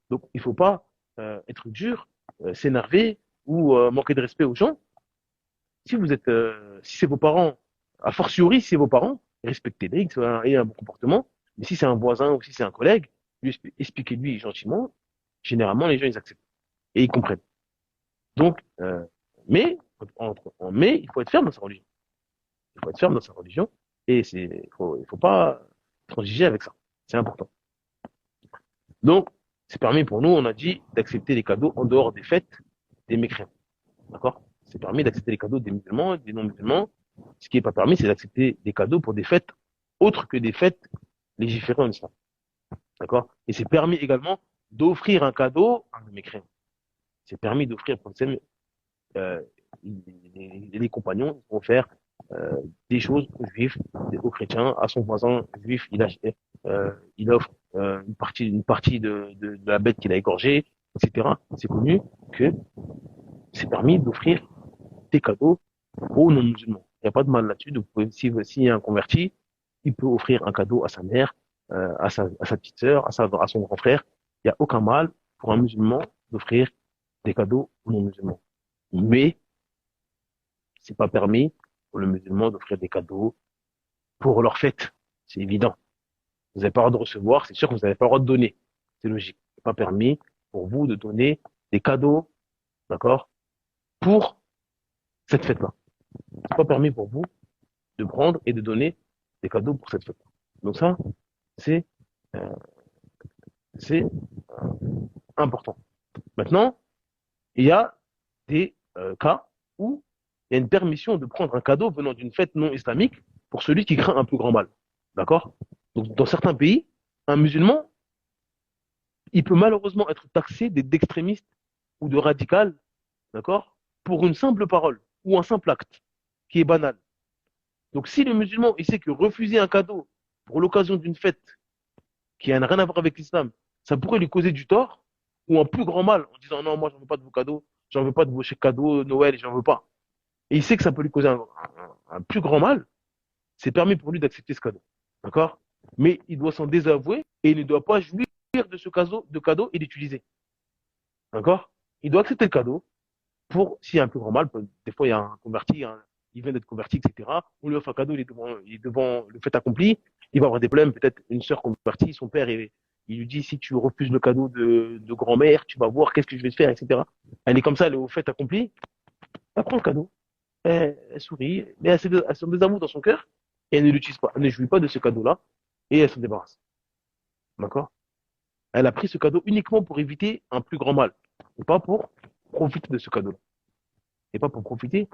Donc, il faut pas être dur, s'énerver ou manquer de respect aux gens. Si c'est vos parents, a fortiori, si c'est vos parents, respectez-les, ayez un bon comportement. Mais si c'est un voisin ou si c'est un collègue, expliquez-lui gentiment. Généralement, les gens, ils acceptent et ils comprennent. Donc, mais il faut être ferme dans sa religion. Il faut être ferme dans sa religion et il faut pas transiger avec ça. C'est important. Donc, c'est permis pour nous, on a dit, d'accepter les cadeaux en dehors des fêtes des mécréants. D'accord? C'est permis d'accepter les cadeaux des musulmans et des non-musulmans. Ce qui n'est pas permis, c'est d'accepter des cadeaux pour des fêtes autres que des fêtes légiférées en islam. D'accord? Et c'est permis également d'offrir un cadeau à un mécréant. C'est permis d'offrir, pour euh, les compagnons vont faire des choses aux juifs, aux chrétiens, à son voisin juif, il offre une partie de la bête qu'il a égorgée, etc. C'est connu que c'est permis d'offrir des cadeaux aux non-musulmans. Il n'y a pas de mal là-dessus. Donc, s'il y a un converti, il peut offrir un cadeau à sa mère, à sa petite sœur, à son grand frère. Il n'y a aucun mal pour un musulman d'offrir des cadeaux aux non-musulmans. Mais c'est pas permis pour le musulman d'offrir des cadeaux pour leur fête. C'est évident. Vous n'avez pas le droit de recevoir, c'est sûr que vous n'avez pas le droit de donner. C'est logique. C'est pas permis pour vous de donner des cadeaux, d'accord, pour cette fête-là. C'est pas permis pour vous de prendre et de donner des cadeaux pour cette fête. Donc ça, c'est euh, c'est important. Maintenant, il y a des cas où il y a une permission de prendre un cadeau venant d'une fête non islamique pour celui qui craint un plus grand mal. D'accord? Donc, dans certains pays, un musulman, il peut malheureusement être taxé d'extrémiste ou de radical, d'accord? Pour une simple parole ou un simple acte qui est banal. Donc, si le musulman, il sait que refuser un cadeau pour l'occasion d'une fête qui n'a rien à voir avec l'islam, ça pourrait lui causer du tort ou un plus grand mal en disant non, moi, j'en veux pas de vos cadeaux, j'en veux pas de vos chèques cadeaux, Noël, j'en veux pas. Et il sait que ça peut lui causer un plus grand mal, c'est permis pour lui d'accepter ce cadeau. D'accord? Mais il doit s'en désavouer et il ne doit pas jouir de cadeau et l'utiliser. D'accord? Il doit accepter le cadeau pour, s'il y a un plus grand mal, des fois il y a un converti, il vient d'être converti, etc. On lui offre un cadeau, il est devant le fait accompli, il va avoir des problèmes, peut-être une sœur convertie, son père, il lui dit si tu refuses le cadeau de grand-mère, tu vas voir qu'est-ce que je vais te faire, etc. Elle est comme ça, elle est au fait accompli, elle prend le cadeau, elle sourit, mais elle se désamour dans son cœur et elle ne l'utilise pas, elle ne jouit pas de ce cadeau-là et elle s'en débarrasse. D'accord? Elle a pris ce cadeau uniquement pour éviter un plus grand mal, et pas pour profiter de ce cadeau-là, et pas pour profiter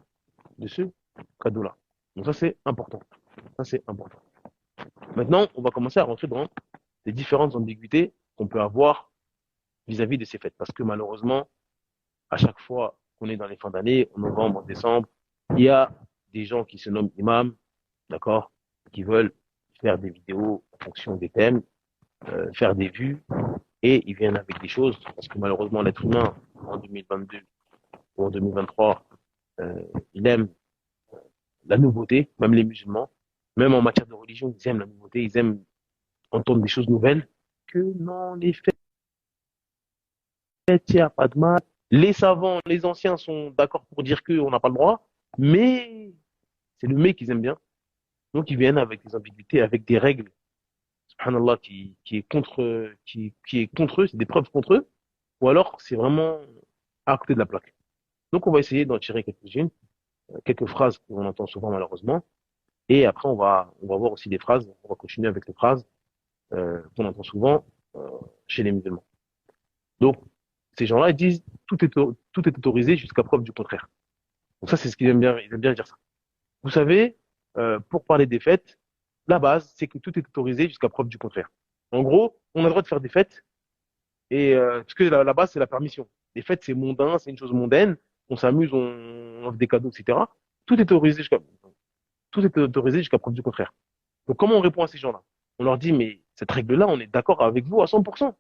de ce cadeau-là. Donc ça, c'est important. Ça, c'est important. Maintenant, on va commencer à rentrer dans les différentes ambiguïtés qu'on peut avoir vis-à-vis de ces fêtes. Parce que malheureusement, à chaque fois qu'on est dans les fins d'année, en novembre, en décembre, il y a des gens qui se nomment imams, d'accord, qui veulent faire des vidéos en fonction des thèmes, faire des vues, et ils viennent avec des choses, parce que malheureusement, l'être humain, en 2022 ou en 2023, il aime la nouveauté, même les musulmans, même en matière de religion, ils aiment la nouveauté, ils aiment entendre des choses nouvelles, que non, les fêtes, il n'y a pas de mal. Les savants, les anciens sont d'accord pour dire qu'on n'a pas le droit, mais c'est le mais qu'ils aiment bien. Donc ils viennent avec des ambiguïtés, avec des règles, subhanallah, qui est contre eux, c'est des preuves contre eux, ou alors c'est vraiment à côté de la plaque. Donc on va essayer d'en tirer quelques-unes, quelques phrases qu'on entend souvent malheureusement, et après on va voir aussi des phrases, on va continuer avec les phrases qu'on entend souvent euh, chez les musulmans. Donc ces gens-là, ils disent tout est autorisé jusqu'à preuve du contraire. Donc ça, c'est ce qu'ils aiment bien, ils aiment bien dire ça. Vous savez, pour parler des fêtes, la base, c'est que tout est autorisé jusqu'à preuve du contraire. En gros, on a le droit de faire des fêtes, et parce que la base, c'est la permission. Les fêtes, c'est mondain, c'est une chose mondaine, on s'amuse, on offre des cadeaux, etc. Tout est autorisé jusqu'à tout est autorisé jusqu'à preuve du contraire. Donc comment on répond à ces gens-là? On leur dit, mais cette règle-là, on est d'accord avec vous à 100%.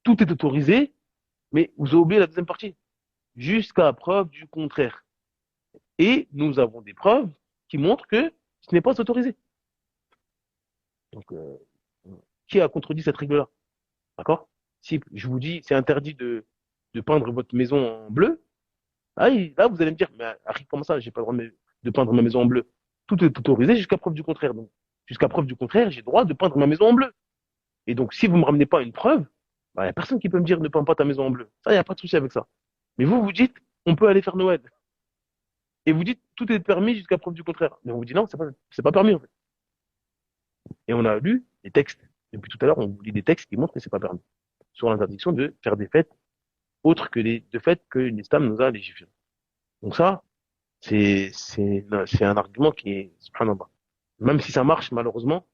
Tout est autorisé, mais vous avez oublié la deuxième partie. Jusqu'à preuve du contraire. Et nous avons des preuves qui montrent que ce n'est pas autorisé. Donc, qui a contredit cette règle-là? D'accord? Si je vous dis, c'est interdit de peindre votre maison en bleu, ah, là, vous allez me dire, mais Harry, comment ça, j'ai pas le droit de peindre ma maison en bleu? Tout est autorisé jusqu'à preuve du contraire. Donc, jusqu'à preuve du contraire, j'ai le droit de peindre ma maison en bleu. Et donc, si vous me ramenez pas une preuve, bah, y a personne qui peut me dire ne peins pas ta maison en bleu. Ça, y a pas de souci avec ça. Mais vous dites, on peut aller faire Noël. Et vous dites, tout est permis jusqu'à preuve du contraire. Mais on vous dit non, c'est pas permis, en fait. Et on a lu des textes. Depuis tout à l'heure, on vous lit des textes qui montrent que c'est pas permis. Sur l'interdiction de faire des fêtes autres que les deux fêtes que l'islam nous a légiférées. Donc ça, c'est un argument qui est, subhanallah. Même si ça marche, malheureusement,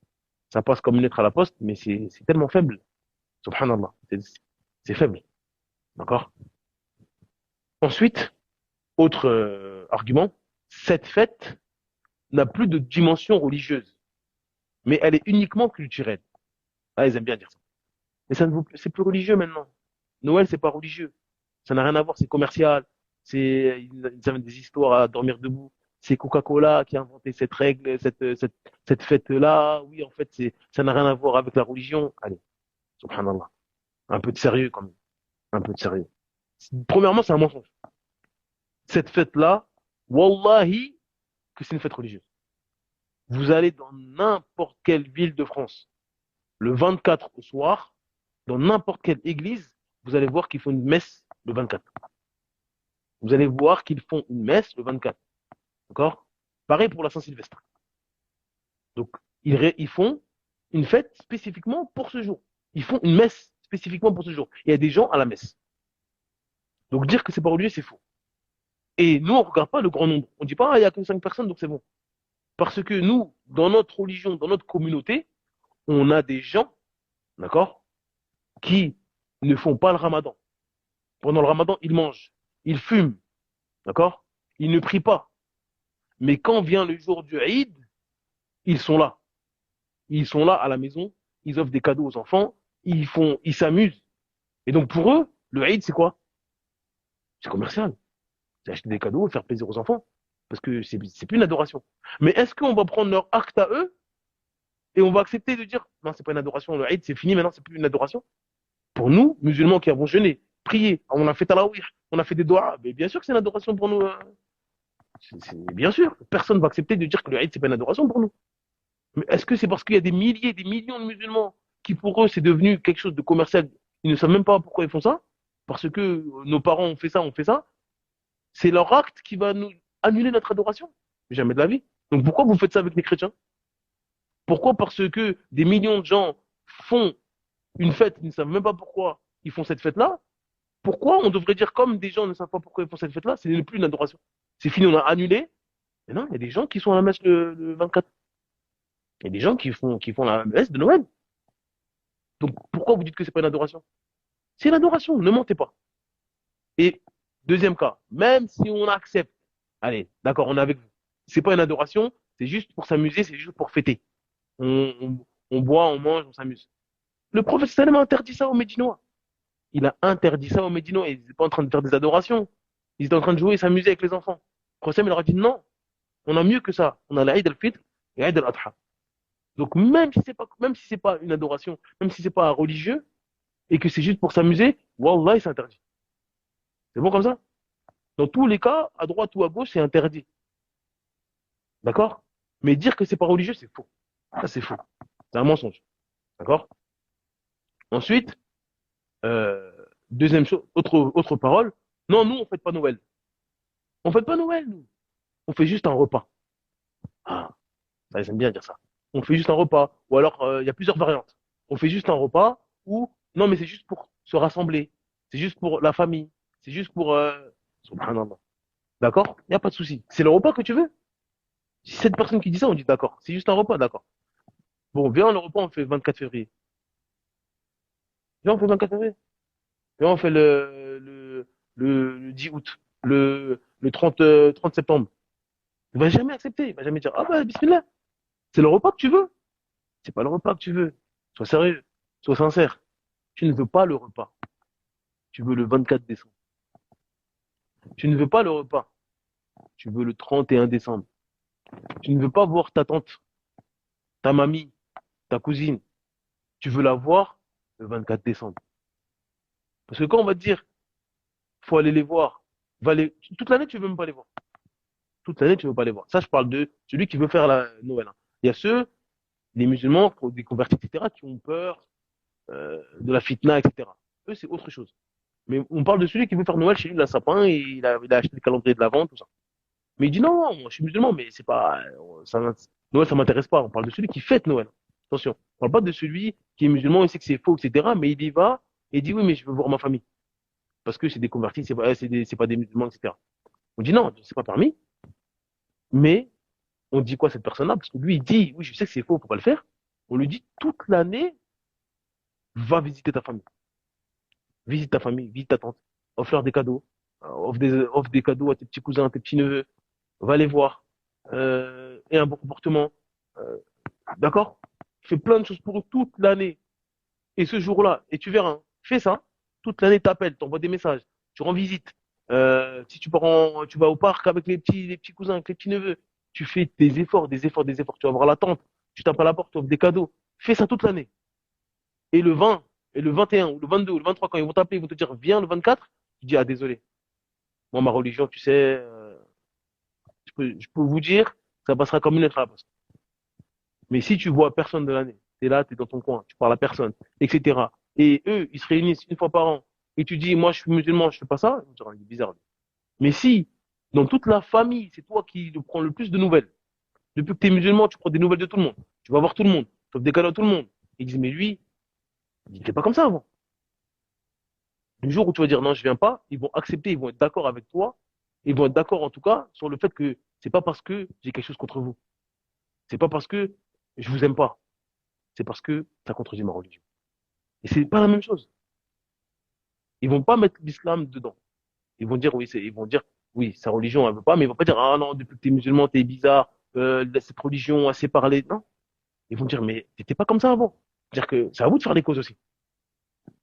ça passe comme une lettre à la poste, mais c'est tellement faible. Subhanallah. C'est faible. D'accord? Ensuite, autre argument, cette fête n'a plus de dimension religieuse, mais elle est uniquement culturelle. Ah, ils aiment bien dire ça. Mais c'est plus religieux maintenant. Noël, c'est pas religieux. Ça n'a rien à voir, c'est commercial. Ils avaient des histoires à dormir debout. C'est Coca-Cola qui a inventé cette règle, cette fête-là. Oui, en fait, ça n'a rien à voir avec la religion. Allez, subhanallah. Un peu de sérieux, quand même. Un peu de sérieux. Premièrement, c'est un mensonge. Cette fête-là, wallahi, que c'est une fête religieuse. Vous allez dans n'importe quelle ville de France, le 24 au soir, dans n'importe quelle église, vous allez voir qu'ils font une messe le 24. Vous allez voir qu'ils font une messe le 24. D'accord? Pareil pour la Saint-Sylvestre. Donc, ils font une fête spécifiquement pour ce jour. Ils font une messe spécifiquement pour ce jour. Il y a des gens à la messe. Donc, dire que c'est pas religieux, c'est faux. Et nous, on regarde pas le grand nombre. On dit pas, ah, il y a que 5 personnes, donc c'est bon. Parce que nous, dans notre religion, dans notre communauté, on a des gens, d'accord, qui ne font pas le ramadan. Pendant le ramadan, ils mangent, ils fument, d'accord? Ils ne prient pas. Mais quand vient le jour du Eid, ils sont là. Ils sont là à la maison, ils offrent des cadeaux aux enfants, ils s'amusent. Et donc pour eux, le Eid, c'est quoi? C'est commercial. C'est acheter des cadeaux et faire plaisir aux enfants. Parce que c'est plus une adoration. Mais est-ce qu'on va prendre leur acte à eux et on va accepter de dire, non, c'est pas une adoration, le Eid, c'est fini, maintenant, c'est plus une adoration? Pour nous, musulmans qui avons jeûné, prié, on a fait tarawih, on a fait des doigts, mais bien sûr que c'est une adoration pour nous. Bien sûr, personne ne va accepter de dire que le Eid, c'est pas une adoration pour nous. Mais est-ce que c'est parce qu'il y a des milliers, des millions de musulmans qui pour eux c'est devenu quelque chose de commercial, ils ne savent même pas pourquoi ils font ça, parce que nos parents ont fait ça, c'est leur acte qui va nous annuler notre adoration? Jamais de la vie. Donc pourquoi vous faites ça avec les chrétiens? Pourquoi? Parce que des millions de gens font une fête, ils ne savent même pas pourquoi ils font cette fête-là. Pourquoi on devrait dire comme des gens ne savent pas pourquoi ils font cette fête-là, ce n'est plus une adoration. C'est fini, on a annulé. Mais non, il y a des gens qui sont à la messe le 24. Il y a des gens qui font la messe de Noël. Donc pourquoi vous dites que c'est pas une adoration? C'est une adoration, ne mentez pas. Et deuxième cas, même si on accepte, allez, d'accord, on est avec vous. C'est pas une adoration, c'est juste pour s'amuser, c'est juste pour fêter. On boit, on mange, on s'amuse. Le prophète sallam a interdit ça aux Médinois. Il a interdit ça aux Médinois. Ils n'étaient pas en train de faire des adorations. Ils étaient en train de jouer et s'amuser avec les enfants. Le prophète il leur a dit non, on a mieux que ça. On a l'Aïd al-Fitr et l'Aïd al-Adha. Donc même si c'est pas une adoration, même si c'est pas un religieux et que c'est juste pour s'amuser, wallah, c'est interdit. C'est bon comme ça? Dans tous les cas, à droite ou à gauche, c'est interdit. D'accord? Mais dire que c'est pas religieux, c'est faux. Ça, c'est faux. C'est un mensonge. D'accord? Ensuite, euh, deuxième chose, autre parole. Non, nous, on fête pas Noël. On fête pas Noël, nous. On fait juste un repas. Ah, ça, ils aiment bien dire ça. On fait juste un repas. Ou alors, il y a plusieurs variantes. On fait juste un repas ou, non, mais c'est juste pour se rassembler. C'est juste pour la famille. C'est juste pour, subhanallah. D'accord? Il n'y a pas de souci. C'est le repas que tu veux. Si cette personne qui dit ça, on dit d'accord. C'est juste un repas, d'accord. Bon, viens, le repas, on fait 24 février. Viens, on fait 24 février. Viens, on fait le 10 août. Le 30 septembre. Il va jamais accepter. Il va jamais dire, ah bah, bismillah. C'est le repas que tu veux. C'est pas le repas que tu veux. Sois sérieux. Sois sincère. Tu ne veux pas le repas. Tu veux le 24 décembre. Tu ne veux pas le repas. Tu veux le 31 décembre. Tu ne veux pas voir ta tante, ta mamie, ta cousine. Tu veux la voir le 24 décembre. Parce que quand on va te dire, faut aller les voir, toute l'année, tu veux même pas les voir. Toute l'année, tu veux pas les voir. Ça, je parle de celui qui veut faire la Noël, hein. Il y a ceux, les musulmans, des convertis, etc., qui ont peur de la fitna, etc. Eux, c'est autre chose. Mais on parle de celui qui veut faire Noël chez lui, il a sapin, et il a acheté le calendrier de l'Avent, tout ça. Mais il dit non, non, moi je suis musulman, mais c'est pas, Noël, ça m'intéresse pas. On parle de celui qui fête Noël. Attention. On parle pas de celui qui est musulman, il sait que c'est faux, etc. Mais il y va et il dit oui, mais je veux voir ma famille. Parce que c'est des convertis, c'est pas des musulmans, etc. On dit non, c'est pas permis. Mais on dit quoi à cette personne-là? Parce que lui, il dit oui, je sais que c'est faux, faut pas le faire. On lui dit toute l'année, va visiter ta famille. Visite ta famille, visite ta tante. Offre-leur des cadeaux. Offre des cadeaux à tes petits cousins, à tes petits neveux. Va les voir. Et un bon comportement. Euh, D'accord? Fais plein de choses pour eux toute l'année. Et ce jour-là, et tu verras, hein, fais ça. Toute l'année, t'appelles, t'envoies des messages, tu rends visite. Si tu vas au parc avec les petits cousins, avec les petits neveux, tu fais des efforts, des efforts, des efforts. Tu vas voir la tante, tu tapes à la porte, tu offres des cadeaux. Fais ça toute l'année. Et le 20, et le 21, ou le 22, ou le 23, quand ils vont t'appeler, ils vont te dire, viens le 24, tu dis, ah, désolé. Moi, ma religion, tu sais, je peux vous dire, ça passera comme une lettre à la poste. Mais si tu vois personne de l'année, t'es là, t'es dans ton coin, tu parles à personne, etc. Et eux, ils se réunissent une fois par an, et tu dis, moi, je suis musulman, je fais pas ça, ils vont dire, il est bizarre, lui. Mais si, dans toute la famille, c'est toi qui prends le plus de nouvelles, depuis que t'es musulman, tu prends des nouvelles de tout le monde, tu vas voir tout le monde, tu offres des cadeaux à tout le monde. Ils disent, mais lui, il n'était pas comme ça avant. Le jour où tu vas dire, non, je viens pas, ils vont accepter, ils vont être d'accord avec toi, ils vont être d'accord, en tout cas, sur le fait que c'est pas parce que j'ai quelque chose contre vous. C'est pas parce que je vous aime pas. C'est parce que ça contredit ma religion. Et c'est pas la même chose. Ils vont pas mettre l'islam dedans. Ils vont dire oui, ils vont dire oui, sa religion elle veut pas, mais ils vont pas dire ah non, depuis que t'es musulman, t'es bizarre, cette religion a séparé. Non, ils vont dire mais t'étais pas comme ça avant. C'est-à-dire que c'est à vous de faire les causes aussi.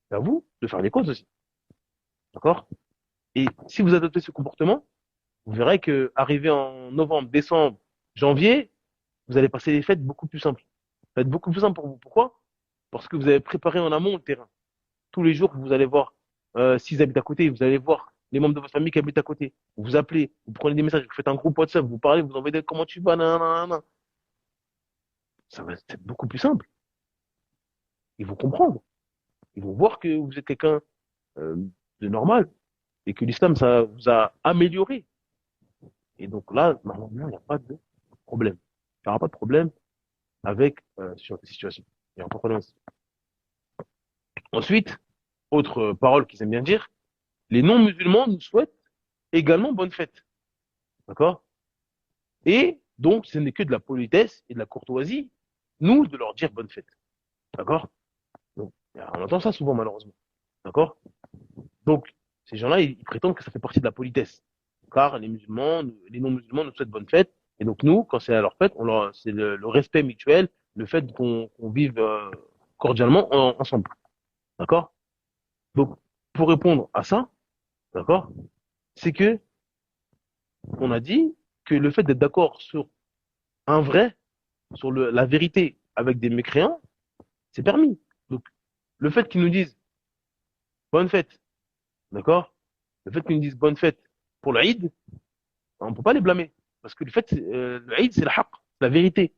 C'est à vous de faire les causes aussi. D'accord? Et si vous adoptez ce comportement, vous verrez que arrivé en novembre, décembre, janvier, vous allez passer les fêtes beaucoup plus simples. Ça va être beaucoup plus simple pour vous. Pourquoi? Parce que vous avez préparé en amont le terrain. Tous les jours, vous allez voir s'ils habitent à côté, vous allez voir les membres de votre famille qui habitent à côté. Vous vous appelez, vous prenez des messages, vous faites un groupe WhatsApp, vous parlez, vous envoyez des comment tu vas, nanana. Ça va être beaucoup plus simple. Ils vont comprendre. Ils vont voir que vous êtes quelqu'un euh, de normal et que l'islam, ça vous a amélioré. Et donc là, normalement, il n'y a pas de problème. Il n'y aura pas de problème avec sur ces situations. Il n'y aura pas de problème. Ensuite, autre parole qu'ils aiment bien dire, les non-musulmans nous souhaitent également bonne fête. D'accord? Et donc, ce n'est que de la politesse et de la courtoisie, nous, de leur dire bonne fête. D'accord? Donc, on entend ça souvent, malheureusement. D'accord? Donc, ces gens-là, ils prétendent que ça fait partie de la politesse. Car les musulmans, les non-musulmans nous souhaitent bonne fête. Et donc, nous, quand c'est à leur fête, c'est le respect mutuel, le fait qu'on vive cordialement ensemble. D'accord? Donc, pour répondre à ça, d'accord, c'est que on a dit que le fait d'être d'accord sur un vrai, sur la vérité avec des mécréants, c'est permis. Donc, le fait qu'ils nous disent bonne fête, d'accord? Le fait qu'ils nous disent bonne fête pour l'Aïd, on ne peut pas les blâmer. Parce que l'Aïd, c'est la haqq, la vérité.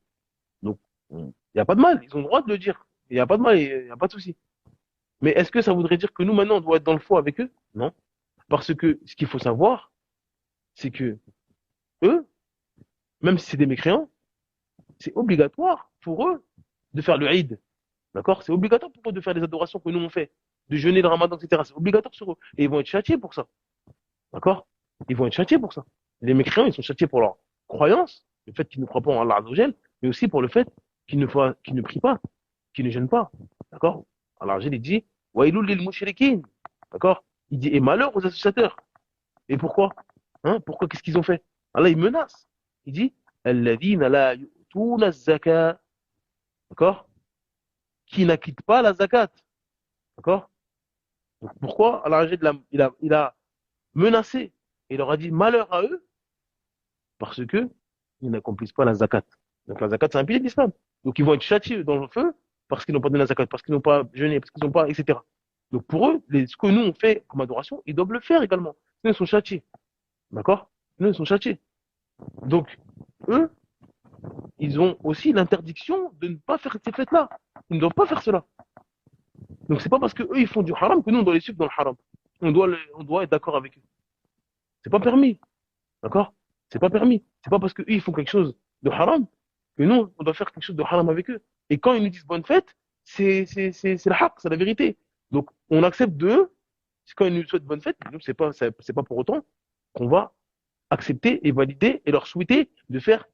Donc, il n'y a pas de mal, ils ont le droit de le dire. Il n'y a pas de mal, il n'y a pas de souci. Mais est-ce que ça voudrait dire que nous, maintenant, on doit être dans le faux avec eux? Non. Parce que ce qu'il faut savoir, c'est que eux, même si c'est des mécréants, c'est obligatoire pour eux de faire le Eid. D'accord? C'est obligatoire pour eux de faire les adorations que nous on fait, de jeûner le ramadan, etc. C'est obligatoire sur eux. Et ils vont être châtiés pour ça. D'accord? Ils vont être châtiés pour ça. Les mécréants, ils sont châtiés pour leur croyance, le fait qu'ils ne croient pas en Allah Azzawajal, mais aussi pour le fait qu'ils ne prient pas, qu'ils ne jeûnent pas. D'accord? Allah Azzawajal, il dit, Wailul lil mushrikin. D'accord? Il dit, et malheur aux associateurs. Et pourquoi? Hein? Pourquoi? Qu'est-ce qu'ils ont fait? Allah, il menace. Il dit, Alladhina la yu'tuna zaka. D'accord? Qui n'acquittent pas la zakat. D'accord? Donc, pourquoi Allah Azzawajal, il a menacé. Et il leur a dit malheur à eux parce que ils n'accomplissent pas la zakat. Donc la zakat, c'est un pilier de l'islam. Donc ils vont être châtiés dans le feu parce qu'ils n'ont pas donné la zakat, parce qu'ils n'ont pas jeûné, parce qu'ils n'ont pas, etc. Donc pour eux, ce que nous on fait comme adoration, ils doivent le faire également. Sinon ils sont châtiés. D'accord? Sinon ils sont châtiés. Donc eux, ils ont aussi l'interdiction de ne pas faire ces fêtes-là. Ils ne doivent pas faire cela. Donc c'est pas parce que eux ils font du haram que nous on doit les suivre dans le haram. On doit être d'accord avec eux. C'est pas permis. D'accord? C'est pas permis. C'est pas parce qu'eux, ils font quelque chose de haram que nous, on doit faire quelque chose de haram avec eux. Et quand ils nous disent bonne fête, c'est le haq, c'est la vérité. Donc, on accepte d'eux, quand ils nous souhaitent bonne fête, nous, c'est pas pour autant qu'on va accepter et valider et leur souhaiter de faire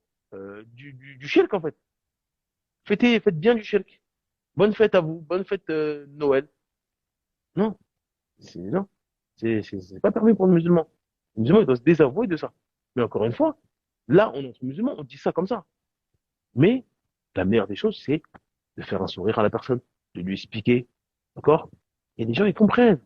du shirk, en fait. Faites bien du shirk. Bonne fête à vous, bonne fête Noël. Non, non. C'est pas permis pour le musulman. Le musulman, il doit se désavouer de ça. Mais encore une fois, là, on est entre musulmans, on dit ça comme ça. Mais la meilleure des choses, c'est de faire un sourire à la personne, de lui expliquer. D'accord? Et les gens, ils comprennent.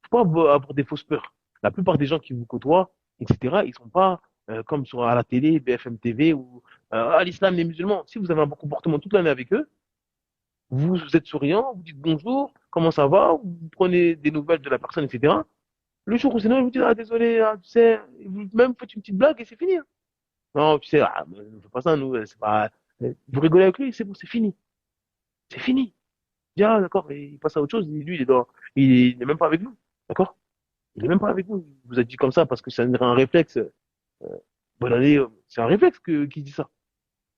Faut pas avoir des fausses peurs. La plupart des gens qui vous côtoient, etc., ils sont pas comme sur à la télé, BFM TV ou à l'islam, les musulmans. Si vous avez un bon comportement toute l'année avec eux, vous êtes souriant, vous dites bonjour, comment ça va, vous prenez des nouvelles de la personne, etc. Le jour où c'est Noël, vous dites, ah, désolé, ah, tu sais, et vous même faites une petite blague et c'est fini. Hein. Non, tu sais, ah, mais on fait pas ça, nous, c'est pas, vous rigolez avec lui, c'est bon, c'est fini. C'est fini. Il dit, ah, d'accord, et il passe à autre chose, lui, il est même pas avec nous. D'accord? Il est même pas avec nous. Il vous a dit comme ça parce que c'est un réflexe. Bonne année, c'est un réflexe qui dit ça.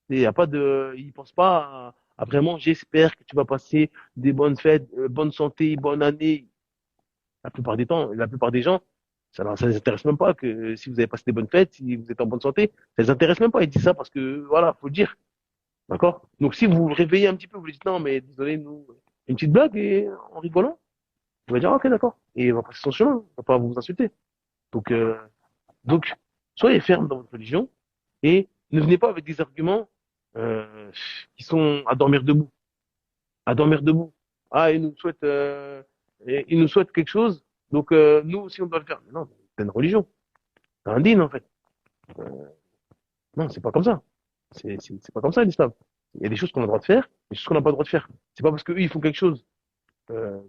Et y a pas de, il pense pas à vraiment, j'espère que tu vas passer des bonnes fêtes, bonne santé, bonne année. La plupart des temps, la plupart des gens, ça les intéresse même pas que si vous avez passé des bonnes fêtes, si vous êtes en bonne santé, ça les intéresse même pas. Ils disent ça parce que, voilà, faut le dire. D'accord? Donc, si vous le réveillez un petit peu, vous lui dites non, mais désolé, nous, une petite blague et en rigolant, vous va dire, ah, ok, d'accord. Et il va passer son chemin, il va pas vous insulter. Donc, donc, soyez ferme dans votre religion et ne venez pas avec des arguments euh, qui sont à dormir debout. À dormir debout. Ah, il nous souhaite quelque chose, donc nous aussi on doit le faire. Mais non, c'est une religion. C'est un dîne, en fait. Euh, non, c'est pas comme ça. C'est pas comme ça l'islam. Il y a des choses qu'on a le droit de faire, des choses qu'on n'a pas le droit de faire. C'est pas parce qu'eux ils font quelque chose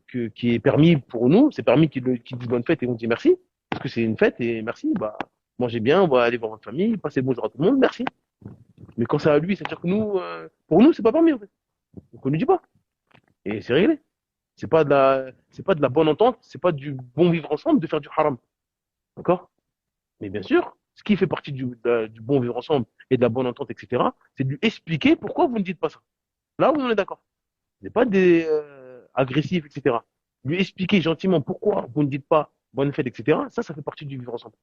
qui est permis pour nous, c'est permis qu'ils disent bonne fête et on dit merci, parce que c'est une fête et merci, bah, mangez bien, on va aller voir votre famille, passez bonjour à tout le monde, merci. Mais quand c'est à lui, c'est-à-dire que nous, pour nous, c'est pas permis, en fait. Donc on lui dit pas. Et c'est réglé. C'est pas de la bonne entente, c'est pas du bon vivre ensemble de faire du haram. D'accord? Mais bien sûr, ce qui fait partie du bon vivre ensemble et de la bonne entente, etc., c'est de lui expliquer pourquoi vous ne dites pas ça. Là où on est d'accord. C'est pas des agressifs, etc. Lui expliquer gentiment pourquoi vous ne dites pas bonne fête, etc. Ça fait partie du vivre ensemble.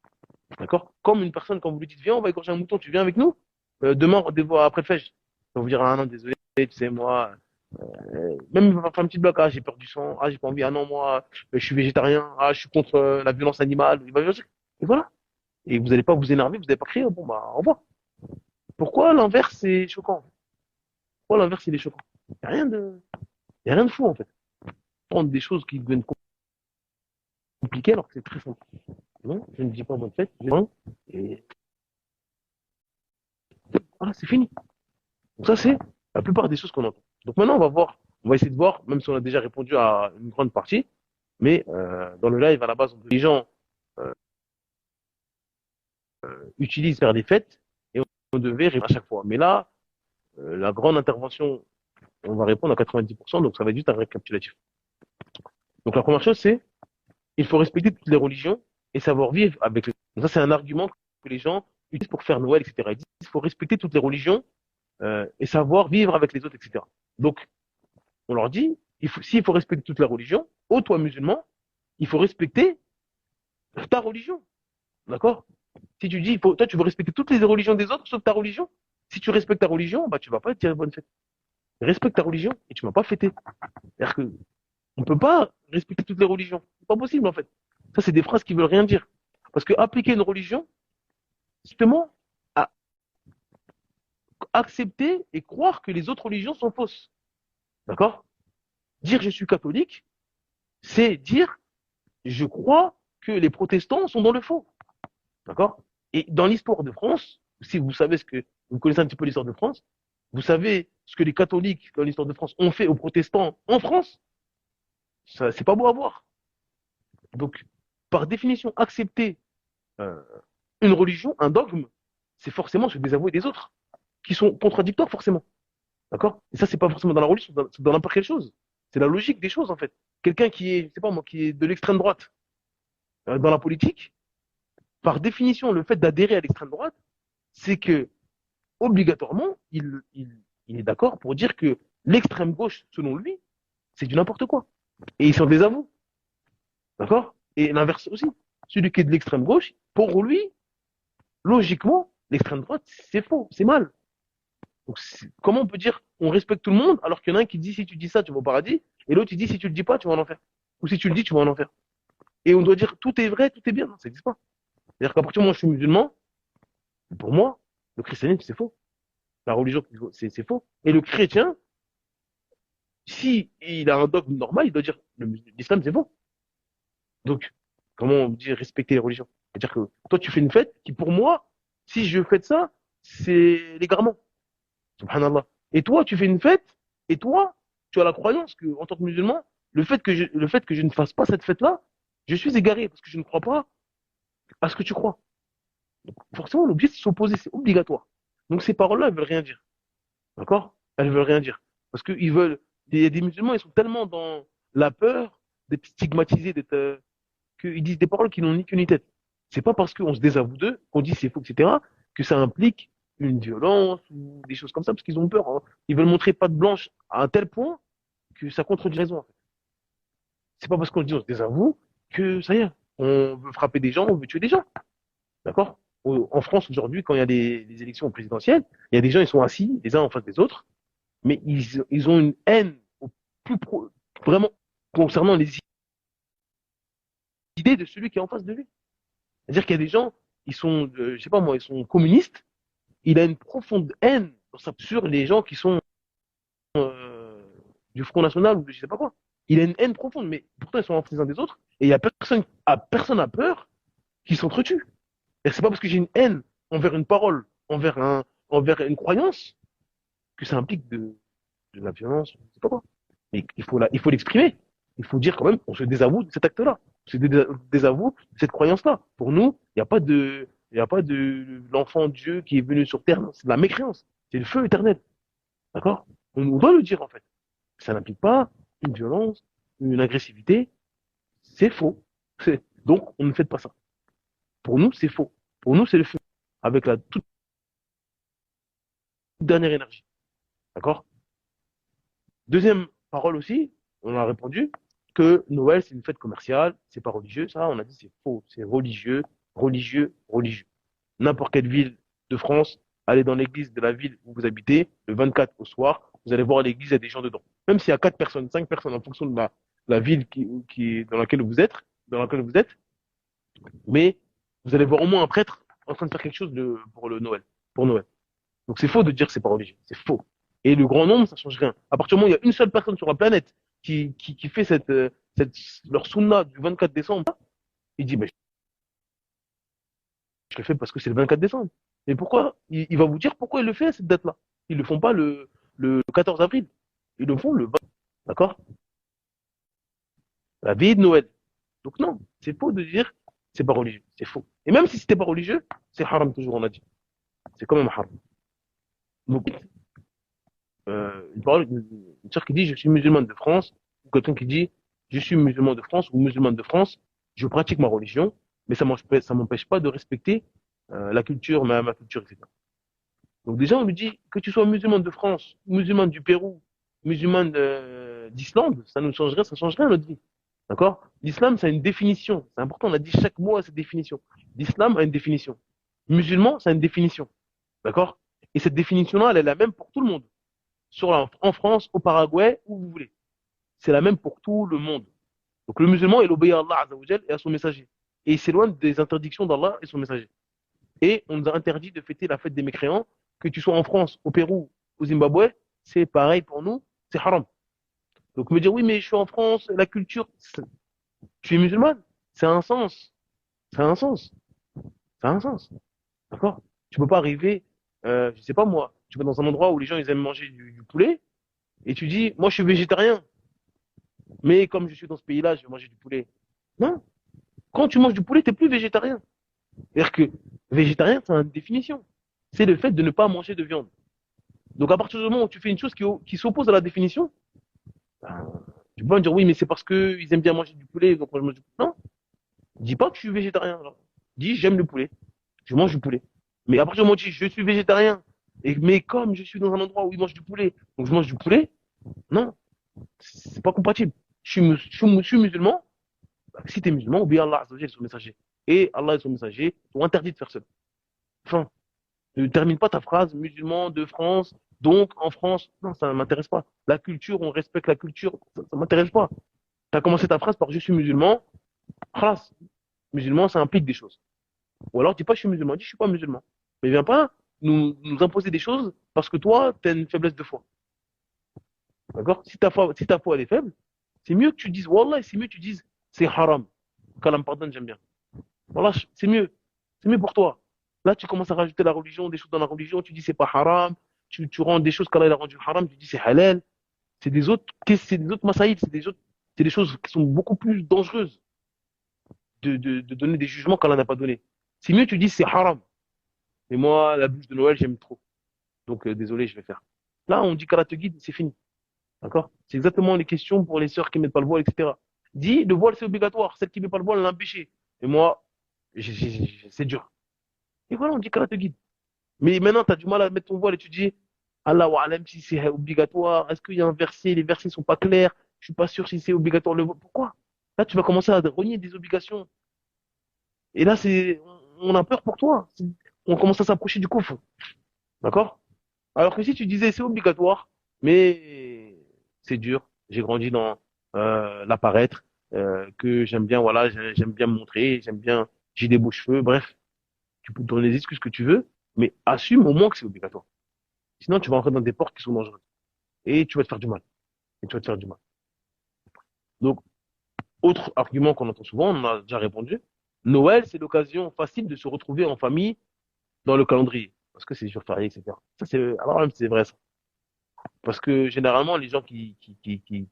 D'accord? Comme une personne, quand vous lui dites, viens, on va égorger un mouton, tu viens avec nous? Demain, rendez-vous après le fêche. Il va vous dire, ah non, désolé, tu sais, moi, même il va faire un petit bloc, ah, j'ai peur du sang, ah, j'ai pas envie, ah non, moi, je suis végétarien, ah, je suis contre la violence animale. Il va dire, et voilà. Et vous n'allez pas vous énerver, vous n'allez pas crier, bon, bah, au revoir. Pourquoi l'inverse, c'est choquant? Pourquoi l'inverse, il est choquant? Il n'y a rien de, y a rien de fou, en fait. Prendre des choses qui deviennent compliquées alors que c'est très simple. Non, je ne dis pas bonne fête, et voilà, c'est fini. Donc ça, c'est la plupart des choses qu'on entend. Donc maintenant, on va essayer de voir, même si on a déjà répondu à une grande partie, mais dans le live, à la base, les gens euh, utilisent faire des fêtes et on devait répondre à chaque fois. Mais là, la grande intervention On va répondre à 90%, donc ça va être juste un récapitulatif. Donc la première chose, c'est il faut respecter toutes les religions et savoir vivre avec les. Donc ça, c'est un argument que les gens utilisent pour faire Noël, etc. Ils disent qu'il faut respecter toutes les religions et savoir vivre avec les autres, etc. Donc, on leur dit, s'il faut respecter toutes les religions, ô toi musulman, il faut respecter ta religion. D'accord? Si tu dis, toi, tu veux respecter toutes les religions des autres sauf ta religion, si tu respectes ta religion, bah, tu vas pas te dire bonne fête. Respecte ta religion et tu m'as pas fêté. C'est-à-dire que on peut pas respecter toutes les religions. C'est pas possible, en fait. Ça, c'est des phrases qui veulent rien dire. Parce que appliquer une religion, justement, à accepter et croire que les autres religions sont fausses. D'accord? Dire je suis catholique, c'est dire je crois que les protestants sont dans le faux. D'accord? Et dans l'histoire de France, si vous savez ce que vous connaissez un petit peu l'histoire de France, vous savez ce que les catholiques dans l'histoire de France ont fait aux protestants en France, ça c'est pas beau à voir. Donc, par définition, accepter euh, une religion, un dogme, c'est forcément se désavouer des autres, qui sont contradictoires forcément. D'accord? Et ça, c'est pas forcément dans la religion, c'est dans n'importe quelle chose. C'est la logique des choses, en fait. Quelqu'un qui est, c'est pas moi, qui est de l'extrême droite dans la politique, par définition, le fait d'adhérer à l'extrême droite, c'est que obligatoirement, il est d'accord pour dire que l'extrême gauche, selon lui, c'est du n'importe quoi. Et il s'en désavoue. D'accord? Et l'inverse aussi. Celui qui est de l'extrême gauche, pour lui, logiquement, l'extrême droite, c'est faux, c'est mal. Donc, comment on peut dire on respecte tout le monde alors qu'il y en a un qui dit si tu dis ça, tu vas au paradis, et l'autre il dit si tu le dis pas, tu vas en enfer. Ou si tu le dis, tu vas en enfer. Et on doit dire tout est vrai, tout est bien. Non, ça n'existe pas. C'est-à-dire qu'à partir du moment où je suis musulman, pour moi, le christianisme, c'est faux. La religion, c'est faux. Et le chrétien, si il a un dogme normal, il doit dire l'islam, c'est faux. Donc, comment on dit respecter les religions? C'est-à-dire que toi, tu fais une fête qui, pour moi, si je fête ça, c'est l'égarement. Subhanallah. Et toi, tu fais une fête, et toi, tu as la croyance que, en tant que musulman, le fait que je ne fasse pas cette fête-là, je suis égaré parce que je ne crois pas à ce que tu crois. Donc, forcément, on est obligé de s'opposer, c'est obligatoire. Donc, ces paroles-là, elles veulent rien dire. D'accord? Elles veulent rien dire. Parce qu'ils veulent, il y a des musulmans, ils sont tellement dans la peur d'être stigmatisés, qu'ils disent des paroles qui n'ont ni queue ni tête. C'est pas parce qu'on se désavoue d'eux, qu'on dit c'est faux, etc., que ça implique une violence ou des choses comme ça, parce qu'ils ont peur, hein. Ils veulent montrer patte blanche à un tel point que ça contredit raison, en fait. C'est pas parce qu'on dit on se désavoue que ça y est, on veut frapper des gens, on veut tuer des gens. D'accord? En France, aujourd'hui, quand il y a des élections présidentielles, il y a des gens, ils sont assis les uns en face des autres, mais ils ont une haine au plus vraiment concernant les idées de celui qui est en face de lui. C'est-à-dire qu'il y a des gens, ils sont, je sais pas moi, ils sont communistes, il a une profonde haine sur les gens qui sont euh, du Front National ou de je sais pas quoi. Il a une haine profonde, mais pourtant ils sont en face les uns des autres, et il y a personne a peur qu'ils s'entretuent. Et c'est pas parce que j'ai une haine envers une parole, envers une croyance, que ça implique de la violence, je sais pas quoi. Mais il faut l'exprimer. Il faut dire quand même, on se désavoue de cet acte-là. On se désavoue de cette croyance-là. Pour nous, il y a pas de l'enfant Dieu qui est venu sur terre. C'est de la mécréance. C'est le feu éternel. D'accord? On doit le dire, en fait. Ça n'implique pas une violence, une agressivité. C'est faux. Donc, on ne fait pas ça. Pour nous, c'est faux. Pour nous, c'est le feu. Avec la toute dernière énergie. D'accord? Deuxième parole aussi, on a répondu que Noël, c'est une fête commerciale, c'est pas religieux. Ça, on a dit c'est faux, c'est religieux, religieux, religieux. N'importe quelle ville de France, allez dans l'église de la ville où vous habitez, le 24 au soir, vous allez voir à l'église, il y a des gens dedans. Même s'il y a 4 personnes, 5 personnes en fonction de la ville dans laquelle vous êtes, mais vous allez voir au moins un prêtre en train de faire quelque chose pour le Noël, pour Noël. Donc c'est faux de dire que c'est pas religieux. C'est faux. Et le grand nombre, ça change rien. À partir du moment où il y a une seule personne sur la planète qui fait leur sunna du 24 décembre, il dit, mais je le fais parce que c'est le 24 décembre. Mais pourquoi? Il va vous dire pourquoi il le fait à cette date-là. Ils le font pas le 14 avril. Ils le font le 20. D'accord? La veille de Noël. Donc non, c'est faux de dire c'est pas religieux. C'est faux. Et même si c'était pas religieux, c'est haram toujours, on a dit. C'est quand même haram. Donc, une sœur qui dit je suis musulmane de France, ou quelqu'un qui dit je suis musulman de France ou musulmane de France, je pratique ma religion, mais ça m'empêche pas de respecter la culture, ma culture, etc. Donc déjà, on lui dit que tu sois musulman de France, musulman du Pérou, musulman d'Islande, ça changerait à notre vie. D'accord? L'islam, ça a une définition. C'est important, on a dit chaque mot a cette définition. L'islam a une définition. Musulman, ça a une définition. D'accord? Et cette définition-là, elle est la même pour tout le monde. En France, au Paraguay, où vous voulez. C'est la même pour tout le monde. Donc le musulman, il obéit à Allah Azza wa Jal et à son messager. Et il s'éloigne des interdictions d'Allah et son messager. Et on nous a interdit de fêter la fête des mécréants, que tu sois en France, au Pérou, au Zimbabwe, c'est pareil pour nous, c'est haram. Donc me dire oui, mais je suis en France, la culture, tu es musulman, c'est un sens, ça a un sens, ça a un sens, d'accord? Tu peux pas arriver, je sais pas moi, tu vas dans un endroit où les gens ils aiment manger du poulet et tu dis moi je suis végétarien, mais comme je suis dans ce pays-là, je vais manger du poulet. Non, quand tu manges du poulet, t'es plus végétarien. C'est-à-dire que végétarien, c'est une définition. C'est le fait de ne pas manger de viande. Donc à partir du moment où tu fais une chose qui s'oppose à la définition, ben, tu peux pas me dire oui, mais c'est parce que ils aiment bien manger du poulet, donc moi je mange du poulet. Non, dis pas que je suis végétarien. Alors. Dis j'aime le poulet, je mange du poulet. Mais à partir du moment où tu dis je suis végétarien, mais comme je suis dans un endroit où ils mangent du poulet, donc je mange du poulet, non, c'est pas compatible. Je suis musulman, bah, si tu es musulman, obéis à Allah Azza wa Jalla et son messager. Et Allah et son messager t'ont interdit de faire cela. Enfin, ne termine pas ta phrase musulman de France, donc en France. Non, ça ne m'intéresse pas. La culture, on respecte la culture, ça ne m'intéresse pas. Tu as commencé ta phrase par je suis musulman. Khalas. Musulman, ça implique des choses. Ou alors, dis pas je suis musulman, dis je suis pas musulman. Mais viens pas nous imposer des choses parce que toi, tu as une faiblesse de foi. D'accord? Si ta foi elle est faible, c'est mieux que tu dises Wallah, c'est mieux que tu dises c'est haram. Qu'Allah me pardonne, j'aime bien. Voilà, c'est mieux. C'est mieux pour toi. Là, tu commences à rajouter la religion, des choses dans la religion, tu dis c'est pas haram, tu rends des choses qu'Allah a rendu haram, tu dis c'est halal. C'est des autres masaïl, c'est des choses qui sont beaucoup plus dangereuses de donner des jugements qu'Allah n'a pas donné. C'est mieux que tu dis c'est haram. Mais moi, la bûche de Noël, j'aime trop. Donc, désolé, je vais faire. Là, on dit qu'Allah te guide, c'est fini. D'accord? C'est exactement les questions pour les sœurs qui mettent pas le voile, etc. Dis, le voile, c'est obligatoire. Celle qui met pas le voile, elle a un péché. Et moi, c'est dur. Et voilà, on dit qu'Allah te guide. Mais maintenant, tu as du mal à mettre ton voile et tu dis, Allah wa alam si c'est obligatoire. Est-ce qu'il y a un verset, les versets sont pas clairs. Je suis pas sûr si c'est obligatoire le voile. Pourquoi? Là, tu vas commencer à renier des obligations. Et là, on a peur pour toi. On commence à s'approcher du coufre. D'accord? Alors que si tu disais c'est obligatoire, mais c'est dur. J'ai grandi dans l'apparaître, que j'aime bien, voilà, j'aime bien me montrer, j'ai des beaux cheveux, bref, tu peux te donner les excuses que tu veux, mais assume au moins que c'est obligatoire. Sinon, tu vas entrer dans des portes qui sont dangereuses. Et tu vas te faire du mal. Et tu vas te faire du mal. Donc, autre argument qu'on entend souvent, on en a déjà répondu. Noël, c'est l'occasion facile de se retrouver en famille dans le calendrier. Parce que c'est jour férié, etc. Ça, alors même, c'est vrai, ça. Parce que généralement, les gens qui, qui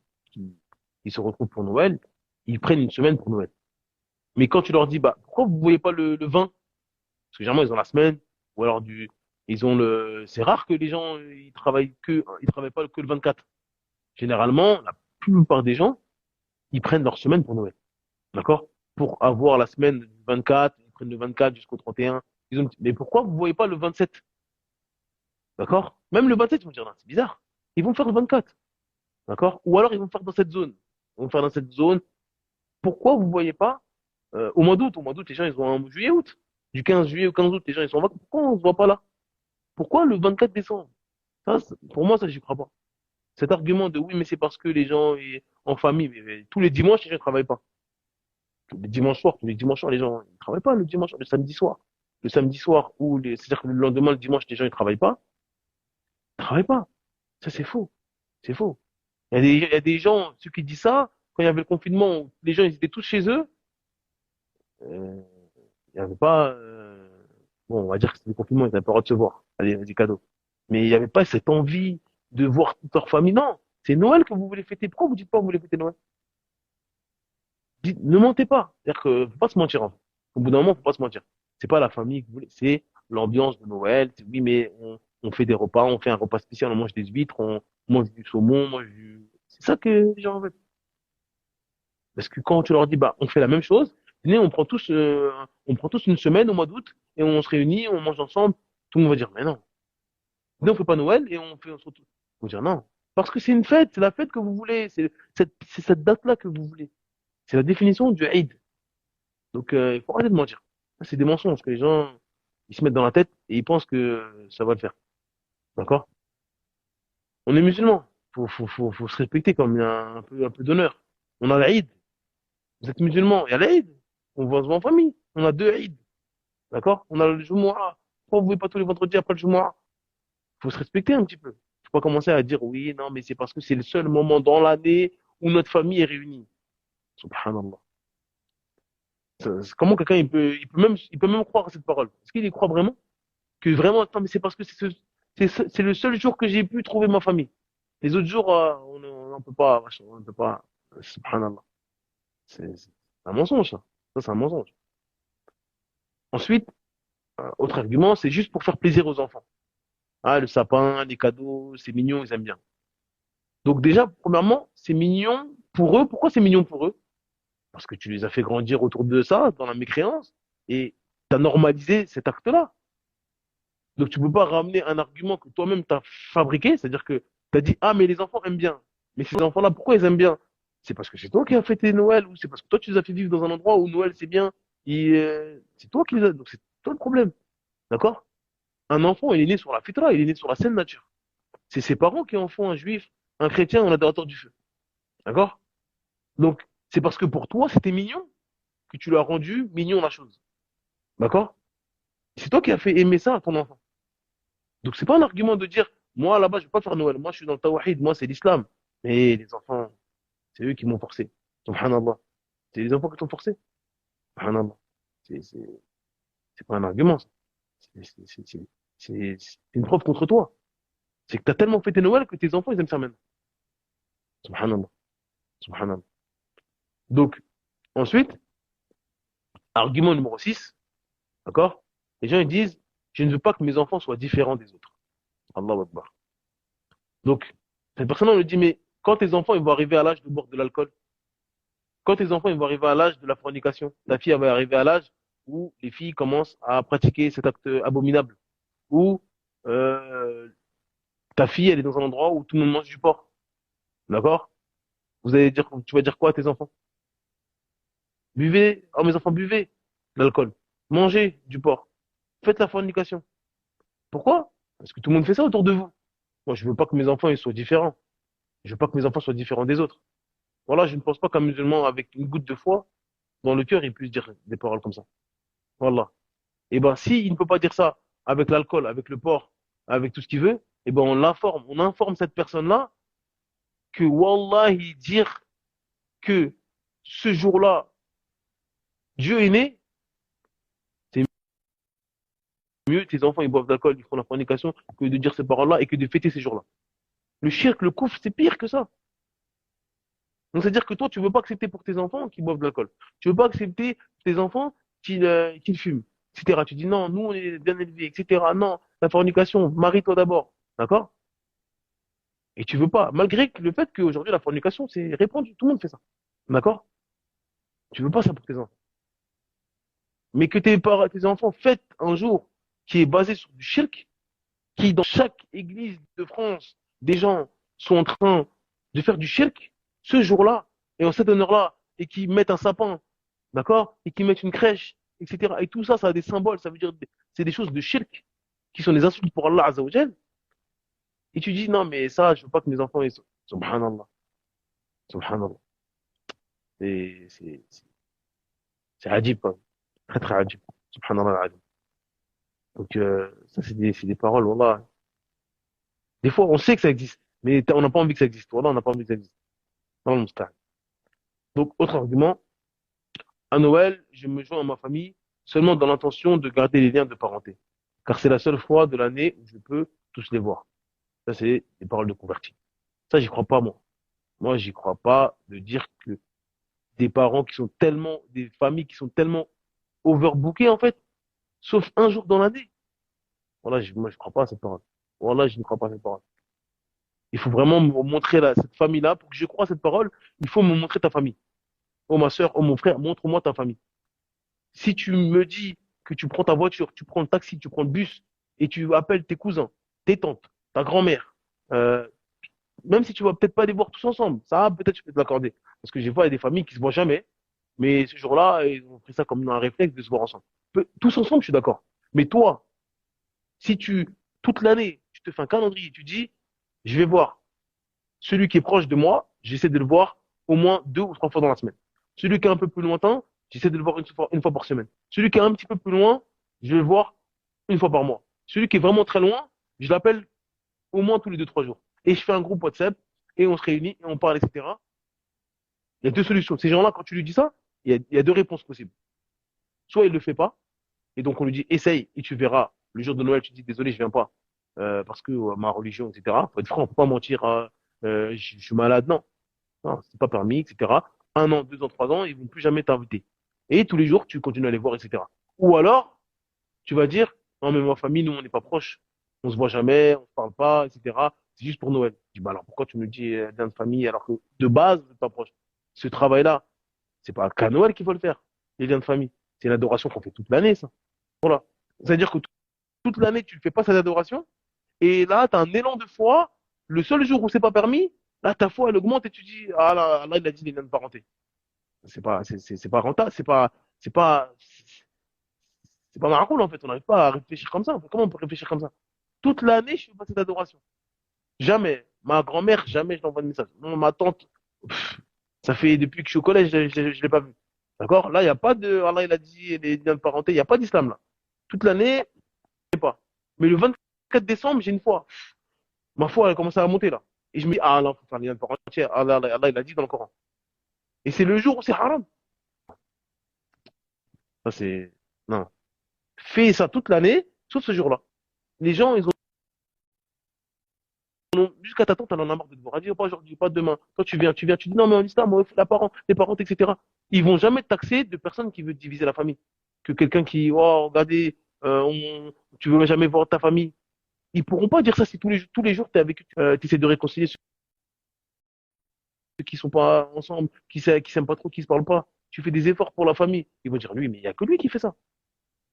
se retrouvent pour Noël, ils prennent une semaine pour Noël. Mais quand tu leur dis, bah, pourquoi vous ne voyez pas le 20? Parce que généralement, ils ont la semaine, ou alors ils ont c'est rare que les gens, ils travaillent pas que le 24. Généralement, la plupart des gens, ils prennent leur semaine pour Noël. D'accord? Pour avoir la semaine du 24, ils prennent le 24 jusqu'au 31. Mais pourquoi vous ne voyez pas le 27? D'accord? Même le 27, ils vont dire, non, c'est bizarre. Ils vont faire le 24. D'accord? Ou alors ils vont faire dans cette zone. Ils vont faire dans cette zone. Pourquoi vous ne voyez pas au mois d'août? Au mois d'août, les gens, ils ont un juillet-août. Du 15 juillet au 15 août, les gens, ils sont en vacances. Pourquoi on ne se voit pas là? Pourquoi le 24 décembre? Pour moi, ça, j'y crois pas. Cet argument de oui, mais c'est parce que les gens en famille, mais tous les dimanches, les gens ne travaillent pas. Tous les dimanches soirs, les gens ne travaillent pas le dimanche, le samedi soir. Le samedi soir, c'est-à-dire que le lendemain, le dimanche, les gens ne travaillent pas. Ils ne travaillent pas. Ça, c'est faux. C'est faux. Il y a des gens, ceux qui disent ça, quand il y avait le confinement, où les gens ils étaient tous chez eux, euh, il n'y avait pas, bon, on va dire que c'était le confinement, ils n'avaient pas le droit de se voir, allez, des cadeaux. Mais il n'y avait pas cette envie de voir toute leur famille. Non, c'est Noël que vous voulez fêter. Pourquoi vous dites pas que vous voulez fêter Noël? Ne mentez pas. C'est-à-dire que faut pas se mentir. Au bout d'un moment, faut pas se mentir. C'est pas la famille que vous voulez, c'est l'ambiance de Noël. Oui, mais On fait des repas, on fait un repas spécial, on mange des huîtres, on mange du saumon, on mange du... C'est ça que les gens veulent. Parce que quand tu leur dis, bah, on fait la même chose, venez, on prend tous une semaine au mois d'août et on se réunit, on mange ensemble, tout le monde va dire, mais non. Venez, on fait pas Noël et on se retrouve. On va dire non. Parce que c'est une fête, c'est la fête que vous voulez, c'est cette date-là que vous voulez. C'est la définition du Eid. Donc, il faut arrêter de mentir. C'est des mensonges que les gens, ils se mettent dans la tête et ils pensent que ça va le faire. D'accord? On est musulmans. Faut se respecter comme il y a un peu d'honneur. On a l'Aïd. Vous êtes musulmans. Il y a l'Aïd. On va se voir en famille. On a deux Aïd. D'accord? On a le Jumu'ah. Pourquoi vous ne pouvez pas tous les vendredis après le Jumu'ah? Faut se respecter un petit peu. Faut pas commencer à dire oui, non, mais c'est parce que c'est le seul moment dans l'année où notre famille est réunie. Subhanallah. Comment quelqu'un il peut même croire à cette parole? Est-ce qu'il y croit vraiment? Que vraiment, attends, mais c'est parce que c'est le seul jour que j'ai pu trouver ma famille. Les autres jours, on n'en peut pas, machin, on ne peut pas. Subhanallah. C'est un mensonge, ça. Ça, c'est un mensonge. Ensuite, autre argument, c'est juste pour faire plaisir aux enfants. Ah, le sapin, les cadeaux, c'est mignon, ils aiment bien. Donc déjà, premièrement, c'est mignon pour eux. Pourquoi c'est mignon pour eux? Parce que tu les as fait grandir autour de ça, dans la mécréance, et tu as normalisé cet acte-là. Donc tu peux pas ramener un argument que toi-même t'as fabriqué, c'est-à-dire que tu as dit, ah, mais les enfants aiment bien. Mais ces enfants-là, pourquoi ils aiment bien? C'est parce que c'est toi qui as fêté Noël, ou c'est parce que toi tu les as fait vivre dans un endroit où Noël c'est bien, et c'est toi qui les as... Donc c'est toi le problème, d'accord? Un enfant, il est né sur la fitra, il est né sur la saine nature. C'est ses parents qui en font un juif, un chrétien, un adorateur du feu, d'accord? Donc c'est parce que pour toi c'était mignon que tu lui as rendu mignon la chose, d'accord? C'est toi qui as fait aimer ça à ton enfant. Donc, c'est pas un argument de dire, moi, là-bas, je vais pas faire Noël. Moi, je suis dans le Tawahid. Moi, c'est l'islam. Mais les enfants, c'est eux qui m'ont forcé. Subhanallah. C'est les enfants qui t'ont forcé. Subhanallah. C'est, c'est, c'est pas un argument, ça. C'est c'est- c'est- c'est- c'est une preuve contre toi. C'est que t'as tellement fêté Noël que tes enfants, ils aiment ça maintenant. Subhanallah. Subhanallah. Donc, ensuite, argument numéro 6, d'accord? Les gens, ils disent, je ne veux pas que mes enfants soient différents des autres. Allahu Akbar. Donc, cette personne, on lui dit, mais quand tes enfants, ils vont arriver à l'âge de boire de l'alcool, quand tes enfants ils vont arriver à l'âge de la fornication, ta fille elle va arriver à l'âge où les filles commencent à pratiquer cet acte abominable, où euh, ta fille elle est dans un endroit où tout le monde mange du porc, d'accord? Vous allez dire, tu vas dire quoi à tes enfants? Buvez, oh mes enfants, buvez de l'alcool, mangez du porc, faites la fornication. Pourquoi? Parce que tout le monde fait ça autour de vous. Moi, je veux pas que mes enfants ils soient différents. Je veux pas que mes enfants soient différents des autres. Voilà, je ne pense pas qu'un musulman avec une goutte de foi dans le cœur il puisse dire des paroles comme ça. Voilà. Et ben, s'il ne peut pas dire ça avec l'alcool, avec le porc, avec tout ce qu'il veut, et ben, on informe cette personne-là que, wallahi, dire que ce jour-là, Dieu est né, c'est mieux, tes enfants, ils boivent de l'alcool, ils font la fornication, que de dire ces paroles-là et que de fêter ces jours-là. Le shirk, le koufr, c'est pire que ça. Donc, c'est-à-dire que toi, tu veux pas accepter pour tes enfants qu'ils boivent de l'alcool. Tu veux pas accepter pour tes enfants qu'ils fument, etc. Tu dis non, nous, on est bien élevés, etc. Non, la fornication, marie-toi d'abord. D'accord? Et tu veux pas, malgré le fait qu'aujourd'hui, la fornication, c'est répandu, tout le monde fait ça. D'accord? Tu veux pas ça pour tes enfants. Mais que tes enfants fêtent un jour qui est basé sur du shirk, qui dans chaque église de France, des gens sont en train de faire du shirk, ce jour-là, et en cet honneur-là, et qui mettent un sapin, d'accord? Et qui mettent une crèche, etc. Et tout ça, ça a des symboles, ça veut dire, c'est des choses de shirk, qui sont des insultes pour Allah Azzawajal. Et tu dis, non, mais ça, je veux pas que mes enfants, ils soient. Subhanallah. Subhanallah. C'est adib, quoi. Très, très adib. Subhanallah adib. Donc, ça, c'est des paroles, wallah. Des fois, on sait que ça existe, mais on n'a pas envie que ça existe. Wallah, on n'a pas envie que ça existe. Wallah, musta'an. Donc, autre argument, à Noël, je me joins à ma famille seulement dans l'intention de garder les liens de parenté. Car c'est la seule fois de l'année où je peux tous les voir. Ça, c'est des paroles de convertis. Ça, j'y crois pas, moi. Moi, j'y crois pas de dire que des parents qui sont tellement, des familles qui sont tellement overbookées, en fait, sauf un jour dans l'année. Voilà, moi, je crois pas à cette parole. Wallah, je ne crois pas à cette parole. Il faut vraiment me montrer cette famille-là. Pour que je croie à cette parole, il faut me montrer ta famille. Oh ma soeur, oh mon frère, montre-moi ta famille. Si tu me dis que tu prends ta voiture, tu prends le taxi, tu prends le bus et tu appelles tes cousins, tes tantes, ta grand-mère, euh, même si tu vas peut-être pas les voir tous ensemble, ça peut-être je peux te l'accorder. Parce que j'ai vois il y a des familles qui se voient jamais, mais ce jour-là, ils ont pris ça comme un réflexe de se voir ensemble. Tous ensemble, je suis d'accord. Mais toi, si toute l'année, tu te fais un calendrier, tu dis, je vais voir celui qui est proche de moi, j'essaie de le voir au moins 2 ou 3 fois dans la semaine. Celui qui est un peu plus lointain, j'essaie de le voir une fois par semaine. Celui qui est un petit peu plus loin, je vais le voir une fois par mois. Celui qui est vraiment très loin, je l'appelle au moins tous les 2, 3 jours. Et je fais un groupe WhatsApp et on se réunit et on parle, etc. Il y a deux solutions. Ces gens-là, quand tu lui dis ça, il y a deux réponses possibles. Soit il le fait pas, et donc on lui dit essaye et tu verras. Le jour de Noël, tu dis désolé, je viens pas parce que ma religion, etc. Faut être franc, faut pas mentir. Je suis malade, non, non, c'est pas permis, etc. 1 an, 2 ans, 3 ans, ils vont plus jamais t'inviter. Et tous les jours, tu continues à les voir, etc. Ou alors, tu vas dire non mais ma famille, nous on n'est pas proches, on se voit jamais, on se parle pas, etc. C'est juste pour Noël. Je dis bah alors pourquoi tu me dis lien de famille alors que de base, vous n'êtes pas proche. Ce travail-là, c'est pas qu'à Noël qu'il faut le faire, les liens de famille. C'est l'adoration qu'on fait toute l'année, ça. Voilà. C'est-à-dire que toute l'année, tu ne fais pas cette adoration, et là, tu as un élan de foi. Le seul jour où c'est pas permis, là, ta foi, elle augmente et tu dis, ah là, là, il a dit les liens de parenté. C'est pas rentable, c'est pas, c'est pas marrant, en fait. On n'arrive pas à réfléchir comme ça. Comment on peut réfléchir comme ça? Toute l'année, je fais pas cette adoration. Jamais. Ma grand-mère, jamais je l'envoie de message. Non, ma tante, pff, ça fait depuis que je suis au collège, je l'ai pas vu. D'accord? Là, il n'y a pas de, Allah, il a dit les liens de parenté, il n'y a pas d'islam, là. Toute l'année, je sais pas. Mais le 24 décembre, j'ai une foi. Ma foi, elle commence à monter, là. Et je me dis, ah non, faut faire les liens de parenté. Allah, il a dit dans le Coran. Et c'est le jour où c'est haram. Ça, c'est, non. Fais ça toute l'année, sauf ce jour-là. Les gens, ils ont, jusqu'à ta tante, elle en a marre de te voir. Elle dit, oh, pas aujourd'hui, pas demain. Toi, tu dis, non, mais en islam, moi, les parents, etc. Ils vont jamais te taxer de personne qui veut diviser la famille. Que quelqu'un qui, oh, regardez, tu veux jamais voir ta famille. Ils pourront pas dire ça si tous les jours, t'es avec eux, tu essaies de réconcilier ceux qui sont pas ensemble, qui s'aiment pas trop, qui se parlent pas. Tu fais des efforts pour la famille. Ils vont dire, lui, mais il y a que lui qui fait ça.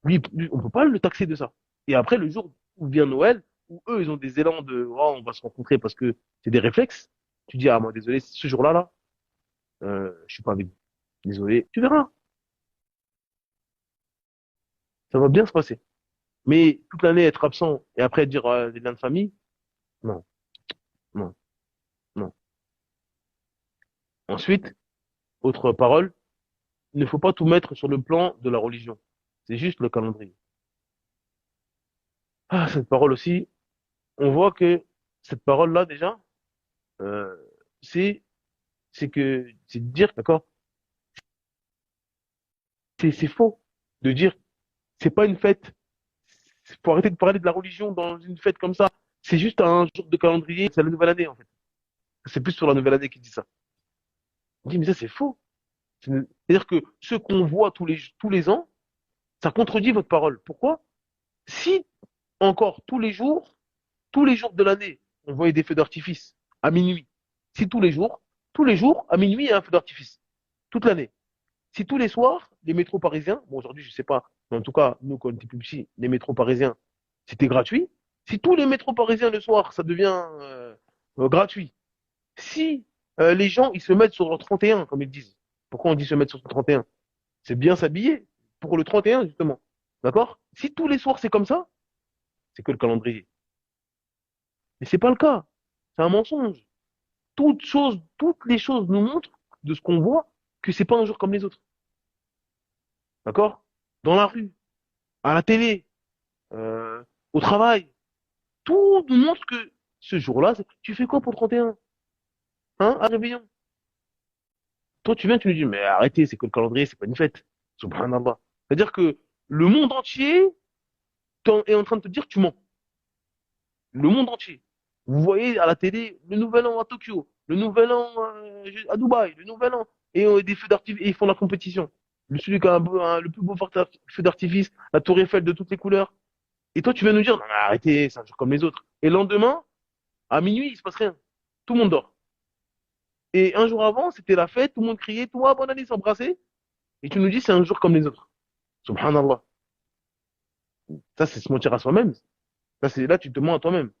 Lui, on peut pas le taxer de ça. Et après, le jour où vient Noël, où eux, ils ont des élans de, oh, on va se rencontrer parce que c'est des réflexes, tu dis, ah, moi, désolé, ce jour-là, là, je suis pas avec vous. Désolé. Tu verras. Ça va bien se passer. Mais toute l'année, être absent et après dire, des liens de famille, non, non, non. Ensuite, autre parole, il ne faut pas tout mettre sur le plan de la religion. C'est juste le calendrier. Ah, cette parole aussi, on voit que cette parole-là, déjà, euh, c'est, c'est de dire, d'accord, c'est faux de dire, c'est pas une fête. Faut arrêter de parler de la religion dans une fête comme ça. C'est juste un jour de calendrier, c'est la nouvelle année, en fait. C'est plus sur la nouvelle année qu'il dit ça. On dit, mais ça, c'est faux. C'est-à-dire que ce qu'on voit tous les ans, ça contredit votre parole. Pourquoi? Si encore tous les jours de l'année, on voyait des feux d'artifice à minuit. Si tous les jours, à minuit, il y a un feu d'artifice. Toute l'année. Si tous les soirs, les métros parisiens, bon, aujourd'hui, je sais pas, mais en tout cas, nous, quand on était plus petits, les métros parisiens, c'était gratuit. Si tous les métros parisiens le soir, ça devient gratuit. Si les gens, ils se mettent sur le 31, comme ils disent. Pourquoi on dit se mettre sur le 31? C'est bien s'habiller pour le 31, justement. D'accord? Si tous les soirs, c'est comme ça, c'est que le calendrier. Mais c'est pas le cas. C'est un mensonge. Toutes les choses nous montrent de ce qu'on voit que c'est pas un jour comme les autres. D'accord? Dans la rue, à la télé, euh, au travail, tout nous montre que ce jour-là, tu fais quoi pour le 31? Hein, à réveillon? Toi, tu viens, tu nous dis, mais arrêtez, c'est que le calendrier, c'est pas une fête. Subhanallah. C'est-à-dire que le monde entier est en train de te dire, tu mens. Le monde entier. Vous voyez à la télé le nouvel an à Tokyo, le nouvel an à Dubaï, le nouvel an, et des feux d'artifice, et ils font la compétition. Celui qui a le plus beau feu d'artifice, la tour Eiffel de toutes les couleurs. Et toi, tu viens nous dire, non, mais arrêtez, c'est un jour comme les autres. Et le lendemain, à minuit, il se passe rien. Tout le monde dort. Et un jour avant, c'était la fête, tout le monde criait, toi, bonne année, s'embrasser. Et tu nous dis, c'est un jour comme les autres. Subhanallah. Ça, c'est se mentir à soi-même. Ça, c'est, là, tu te mens à toi-même.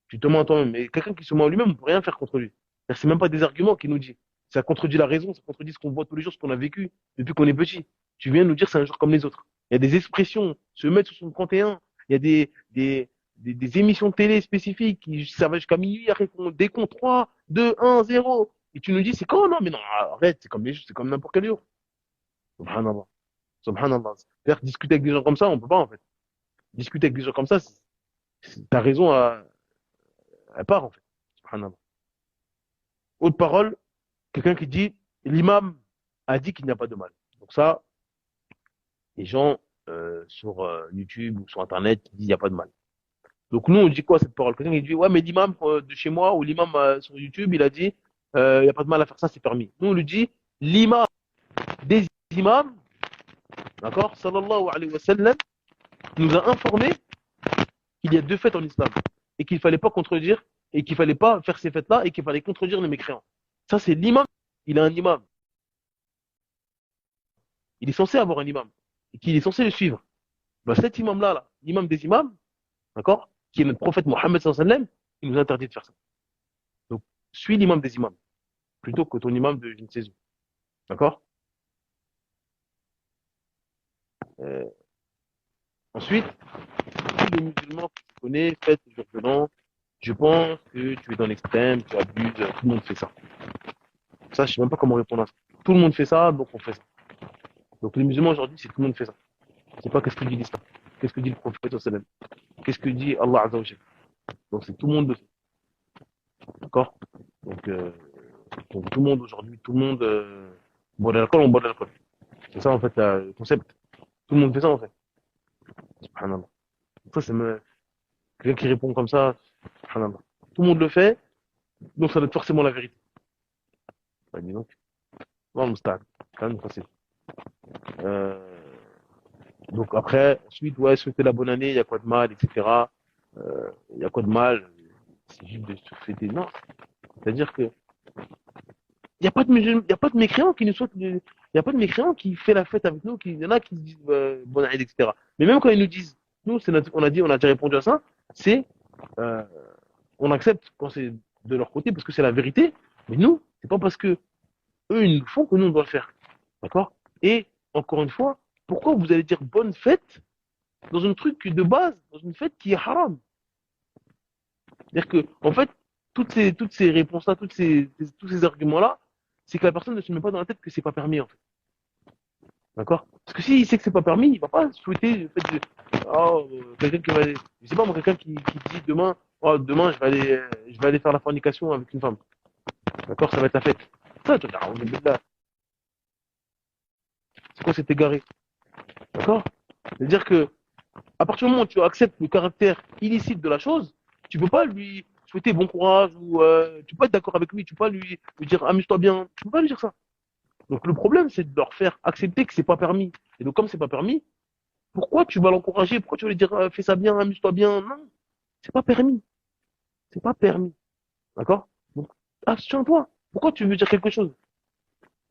Tu te mens à toi-même. Et quelqu'un qui se ment à lui-même, on peut rien faire contre lui. C'est même pas des arguments qu'il nous dit. Ça contredit la raison, ça contredit ce qu'on voit tous les jours, ce qu'on a vécu depuis qu'on est petit. Tu viens nous dire c'est un jour comme les autres. Il y a des expressions, se mettre sur son 31. Il y a des émissions de télé spécifiques qui ça va jusqu'à minuit, après qu'on décompte 3, 2, 1, 0. Et tu nous dis c'est quand? Non, mais non, arrête, c'est comme n'importe quel jour. Subhanallah. Subhanallah. C'est-à-dire discuter avec des gens comme ça, on peut pas, en fait. Discuter avec des gens comme ça, ta raison, elle part, en fait. Subhanallah. Autre parole, quelqu'un qui dit, l'imam a dit qu'il n'y a pas de mal. Donc ça, les gens sur YouTube ou sur Internet qui disent il n'y a pas de mal. Donc nous, on dit quoi cette parole? Quelqu'un qui dit, ouais, mais l'imam de chez moi ou l'imam sur YouTube, il a dit, il n'y a pas de mal à faire ça, c'est permis. Nous, on lui dit, l'imam des imams, d'accord, sallallahu alayhi wa sallam, nous a informé qu'il y a deux fêtes en islam et qu'il fallait pas contredire et qu'il fallait pas faire ces fêtes-là et qu'il fallait contredire les mécréants. Ça, c'est l'imam. Il a un imam. Il est censé avoir un imam et qu'il est censé le suivre. Ben, cet imam-là, là, l'imam des imams, d'accord, qui est notre prophète Mohammed sallallahu alayhi wa sallam, il nous interdit de faire ça. Donc, suis l'imam des imams plutôt que ton imam de je ne sais où. D'accord? euh, Ensuite, tous les musulmans que tu connais, fêtent le jour de l'an, je pense que tu es dans l'extrême, tu abuses, tout le monde fait ça. Ça, je sais même pas comment répondre à ça. Tout le monde fait ça, donc on fait ça. Donc les musulmans aujourd'hui, c'est tout le monde fait ça. Je sais pas qu'est-ce que dit l'islam, qu'est-ce que dit le prophète sallallahu alayhi wa sallam, qu'est-ce que dit Allah azza wa jalla. Donc c'est tout le monde le fait. D'accord? Donc, donc tout le monde aujourd'hui, tout le monde boit de l'alcool, on boit de l'alcool. C'est ça en fait le concept. Tout le monde fait ça en fait. Subhanallah. Ça c'est quelqu'un qui répond comme ça. Subhanallah. Tout le monde le fait, donc ça doit être forcément la vérité. Bah, dis donc. Non, mais c'est quand même facile. Euh, donc après, ensuite, ouais, souhaiter la bonne année, il y a quoi de mal, etc. Il y a quoi de mal? C'est juste de se fêter. Non. C'est-à-dire que il n'y a pas de il y a pas de mécréant qui nous souhaite, il y a pas de mécréant qui fait la fête avec nous, il y en a qui se disent bonne année, etc. Mais même quand ils nous disent, nous, on a dit, on a déjà répondu à ça, c'est, euh, on accepte quand c'est de leur côté parce que c'est la vérité. Mais nous, c'est pas parce que eux ils le font que nous on doit le faire, d'accord? Et encore une fois, pourquoi vous allez dire bonne fête dans un truc de base, dans une fête qui est haram? C'est-à-dire que, en fait, toutes ces réponses-là, tous ces arguments-là, c'est que la personne ne se met pas dans la tête que c'est pas permis, en fait. D'accord? Parce que s'il sait que c'est pas permis, il va pas souhaiter le fait de, oh, quelqu'un qui va aller, je sais pas, moi, quelqu'un qui dit demain, oh, demain, je vais aller faire la fornication avec une femme. D'accord? Ça va être la fête. Ça, tu regardes, c'est quoi cet égaré? D'accord? C'est-à-dire que, à partir du moment où tu acceptes le caractère illicite de la chose, tu peux pas lui souhaiter bon courage ou tu peux pas être d'accord avec lui, tu peux pas lui dire amuse-toi bien, tu peux pas lui dire ça. Donc le problème c'est de leur faire accepter que c'est pas permis. Et donc comme c'est pas permis, pourquoi tu vas l'encourager? Pourquoi tu vas lui dire fais ça bien, amuse-toi bien? Non, c'est pas permis, c'est pas permis, d'accord? Donc abstiens-toi. Pourquoi tu veux dire quelque chose?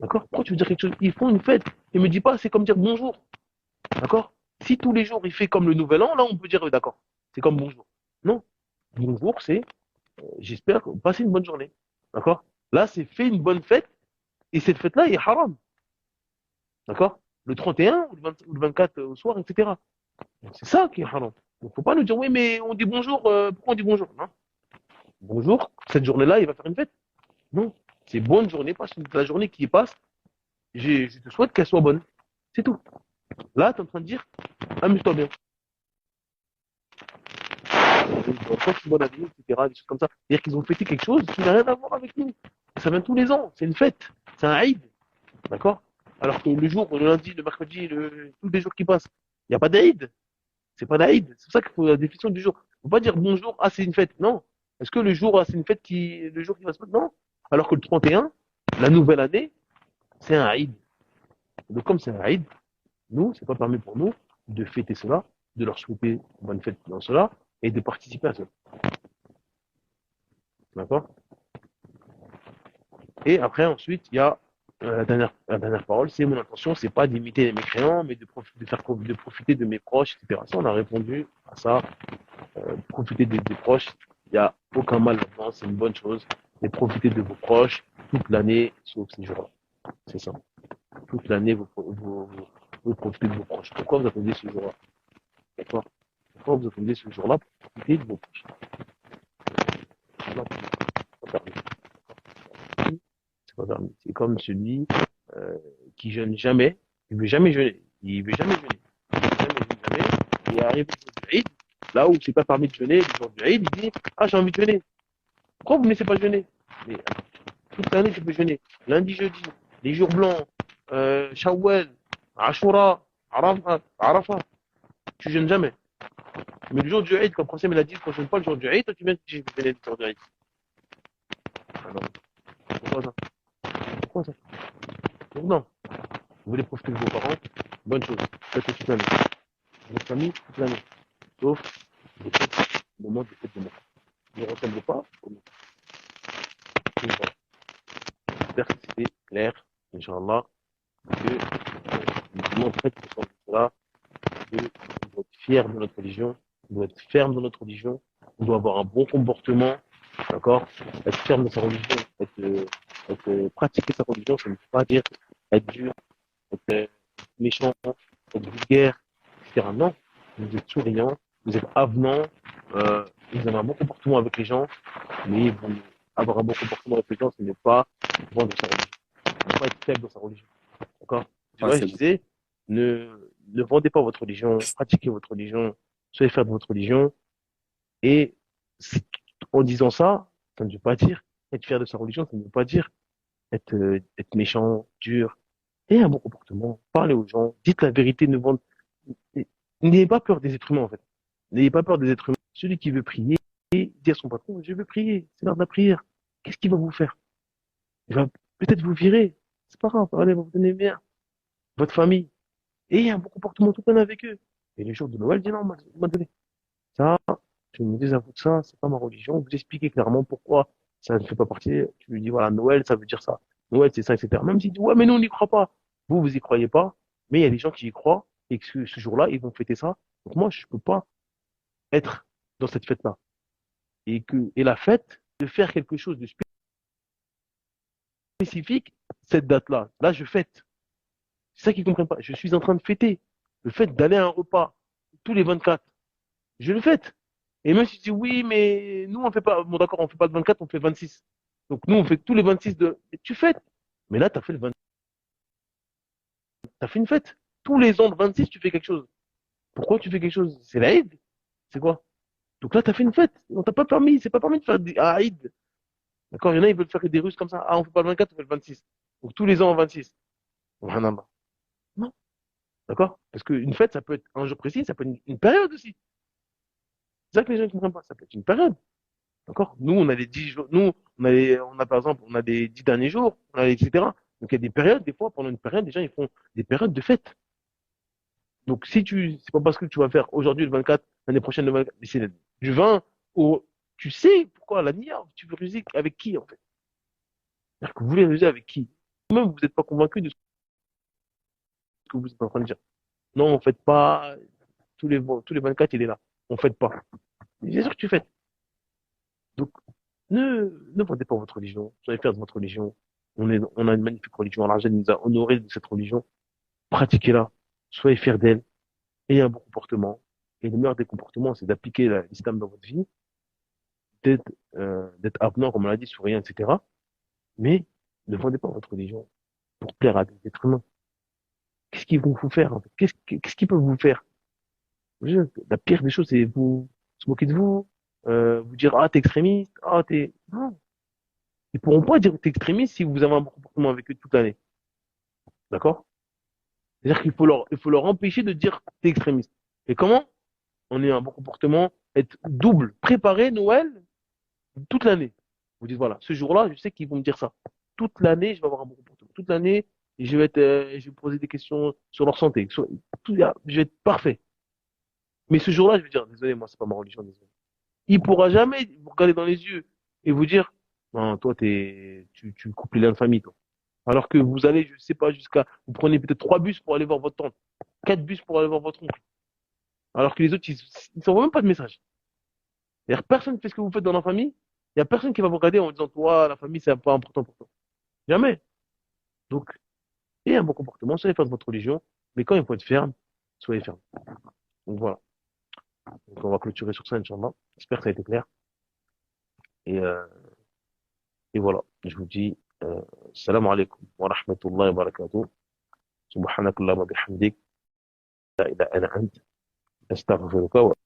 D'accord? Pourquoi tu veux dire quelque chose? Ils font une fête et me dis pas c'est comme dire bonjour, d'accord? Si tous les jours il fait comme le nouvel an, là on peut dire d'accord, c'est comme bonjour. Non, bonjour c'est j'espère que vous passez une bonne journée. D'accord? Là, c'est fait une bonne fête et cette fête-là est haram. D'accord? Le 31 ou le 20 ou le 24 au soir, etc. Donc, c'est ça qui est haram. Donc, faut pas nous dire, oui, mais on dit bonjour, pourquoi on dit bonjour? Non. Bonjour, cette journée-là, il va faire une fête. Non. C'est bonne journée, passe la journée qui passe. Je te souhaite qu'elle soit bonne. C'est tout. Là, tu es en train de dire, amuse-toi bien. Passe une bonne année, etc. Des choses comme ça. C'est-à-dire qu'ils ont fêté quelque chose qui n'a rien à voir avec nous. Ça vient tous les ans. C'est une fête. C'est un Eid. D'accord? Alors que le jour, le lundi, le mercredi, tous les jours qui passent, il n'y a pas d'Aïd. C'est pas d'Aïd. C'est pour ça qu'il faut la définition du jour. Il ne faut pas dire bonjour, ah, c'est une fête. Non. Est-ce que le jour, ah, c'est une fête le jour qui va se passer? Non. Alors que le 31, la nouvelle année, c'est un Aïd. Donc, comme c'est un Aïd, nous, c'est pas permis pour nous de fêter cela, de leur souhaiter bonne fête dans cela. et de participer à cela. D'accord? Et après, ensuite, il y a la dernière parole, c'est mon intention, c'est pas d'imiter les mécréants, mais de profiter de mes proches, etc. Ça, on a répondu à ça. Profiter des proches, il n'y a aucun mal là-dedans, c'est une bonne chose. Et profiter de vos proches toute l'année, sauf ces jours-là. C'est ça. Toute l'année, vous profitez de vos proches. Pourquoi vous attendez ce jour-là? Pourquoi? Pourquoi vous attendez ce jour-là pour profiter de vos proches? Voilà, c'est pas permis. C'est pas permis. C'est comme celui euh, qui jeûne jamais, il veut jamais jeûner. Il veut jamais jeûner. Il veut jamais jeûner, jamais. Et arrive le jour du Eid, là où c'est pas permis de jeûner, le jour du Eid, il dit, ah, j'ai envie de jeûner. Pourquoi vous ne me laissez pas jeûner? Mais toute l'année, tu peux jeûner. Lundi, jeudi, les jours blancs, Shawwal, Ashura, Arafat, tu jeûnes jamais. Mais le jour du Eid, quand Qasim il a dit, quand je ne pas le jour du Eid, toi tu viens, tu jeûnes le jour du Eid. Ah non, pourquoi ça? Pourquoi ça? Donc non, vous voulez profiter de vos parents, bonne chose, faites-le toute l'année. Votre famille, toute l'année. Sauf les fêtes, le moment des fêtes de mort. Ne ressemble pas au moment. J'espère que c'était clair, Inch'Allah, que les musulmans, en fait, ce sont là, on doit être fier de notre religion, on doit être ferme dans notre religion, on doit avoir un bon comportement, d'accord? Être ferme dans sa religion, pratiquer sa religion, ça ne veut pas dire être dur, être méchant, être vulgaire, etc. Non, vous êtes souriant, vous êtes avenant, vous avez un bon comportement avec les gens, mais avoir un bon comportement avec les gens, ce n'est pas vendre sa religion, ne pas être faible dans sa religion, d'accord? Tu Ouais, vois, je c'est bon. disais, ne vendez pas votre religion, pratiquez votre religion, soyez fiers de votre religion, et en disant ça, ça ne veut pas dire être fier de sa religion, ça ne veut pas dire être méchant, dur, et un bon comportement, parlez aux gens, dites la vérité, ne vendez, n'ayez pas peur des êtres humains, en fait. N'ayez pas peur des êtres humains. Celui qui veut prier, dit à son patron, je veux prier, c'est l'heure de la prière. Qu'est-ce qu'il va vous faire? Il va peut-être vous virer. C'est pas grave, allez, vous tenez bien. Votre famille. Et un bon comportement tout le temps avec eux. Et les jours de Noël, dit non, m'a donné. Ça, je me désavoue de ça, c'est pas ma religion. Vous expliquez clairement pourquoi ça ne fait pas partie. Tu lui dis, voilà, Noël, ça veut dire ça. Noël, c'est ça, etc. Même s'il dit, ouais, mais nous, on n'y croit pas. Vous, vous y croyez pas. Mais il y a des gens qui y croient et que ce jour-là, ils vont fêter ça. Donc moi, je peux pas être dans cette fête-là. Et la fête, de faire quelque chose de spécifique, cette date-là. Là, je fête. C'est ça qu'ils comprennent pas. Je suis en train de fêter. Le fait d'aller à un repas tous les 24, je le fête. Et même si tu dis oui, mais nous, on fait pas, bon, d'accord, on fait pas le 24, on fait 26. Donc, nous, on fait tous les 26 de, et tu fêtes. Mais là, tu as fait t'as fait une fête. Tous les ans, le 26, tu fais quelque chose. Pourquoi tu fais quelque chose? C'est l'Aïd? C'est quoi? Donc là, tu as fait une fête. On t'a pas permis, c'est pas permis de faire des Aïd. D'accord? Il y en a, ils veulent faire des Russes comme ça. Ah, on fait pas le 24, on fait le 26. Donc, tous les ans, en 26. Subhanallah. Non. D'accord? Parce qu'une fête, ça peut être un jour précis, ça peut être une période aussi. C'est ça que les gens ne comprennent pas. Ça peut être une période. D'accord? Nous, on a les 10 jours, nous, on a par exemple, on a des 10 derniers jours, on a, etc. Donc, il y a des périodes, des fois, pendant une période, les gens, ils font des périodes de fête. Donc, si c'est pas parce que tu vas faire aujourd'hui le 24, l'année prochaine le 24, mais c'est du 20 au, tu sais pourquoi la nière, tu veux réussir avec qui, en fait? C'est-à-dire que vous voulez réussir avec qui? Même vous n'êtes pas convaincu de ce que vous êtes en train de dire. Non, on ne fait pas, tous les 24, il est là. On ne fait pas. Bien sûr que tu fais. Donc, ne vendez pas votre religion. Soyez fiers de votre religion. On a une magnifique religion. Allah nous a honorés de cette religion. Pratiquez-la. Soyez fiers d'elle. Ayez un bon comportement. Et le meilleur des comportements, c'est d'appliquer l'islam dans votre vie, d'être avenant, comme on l'a dit, souriant, etc. Mais ne vendez pas votre religion pour plaire à des êtres humains. Qu'est-ce qu'ils vont vous faire, en fait? Qu'est-ce qu'ils peuvent vous faire? La pire des choses, c'est vous se moquer de vous, vous dire, ah, t'es extrémiste, ah, t'es... Non. Ils pourront pas dire que t'es extrémiste si vous avez un bon comportement avec eux toute l'année. D'accord? C'est-à-dire qu'il faut leur empêcher de dire que t'es extrémiste. Et comment? On est un bon comportement, être double, préparer Noël toute l'année. Vous dites, voilà, ce jour-là, je sais qu'ils vont me dire ça. Toute l'année, je vais avoir un bon comportement. Toute l'année, je vais poser des questions sur leur santé. Je vais être parfait. Mais ce jour-là, je vais dire, désolé, moi, c'est pas ma religion, désolé. Il pourra jamais vous regarder dans les yeux et vous dire, non, toi, tu coupes les liens de famille, toi. Alors que vous allez, je sais pas, vous prenez peut-être 3 bus pour aller voir votre tante, 4 bus pour aller voir votre oncle. Alors que les autres, ils s'envoient même pas de message. C'est-à-dire, personne ne fait ce que vous faites dans la famille. Il y a personne qui va vous regarder en disant, toi, la famille, c'est pas important pour toi. Jamais. Donc, ayez un bon comportement, soyez faire de votre religion, mais quand il faut être ferme, soyez ferme. Donc voilà. Donc on va clôturer sur ça, Inch'Allah. J'espère que ça a été clair. Et, euh, et voilà. Je vous dis, salam alaikum wa rahmatullahi wa barakatuh. سبحانك اللهم وبحمدك لا إله إلا أنت أستغفرك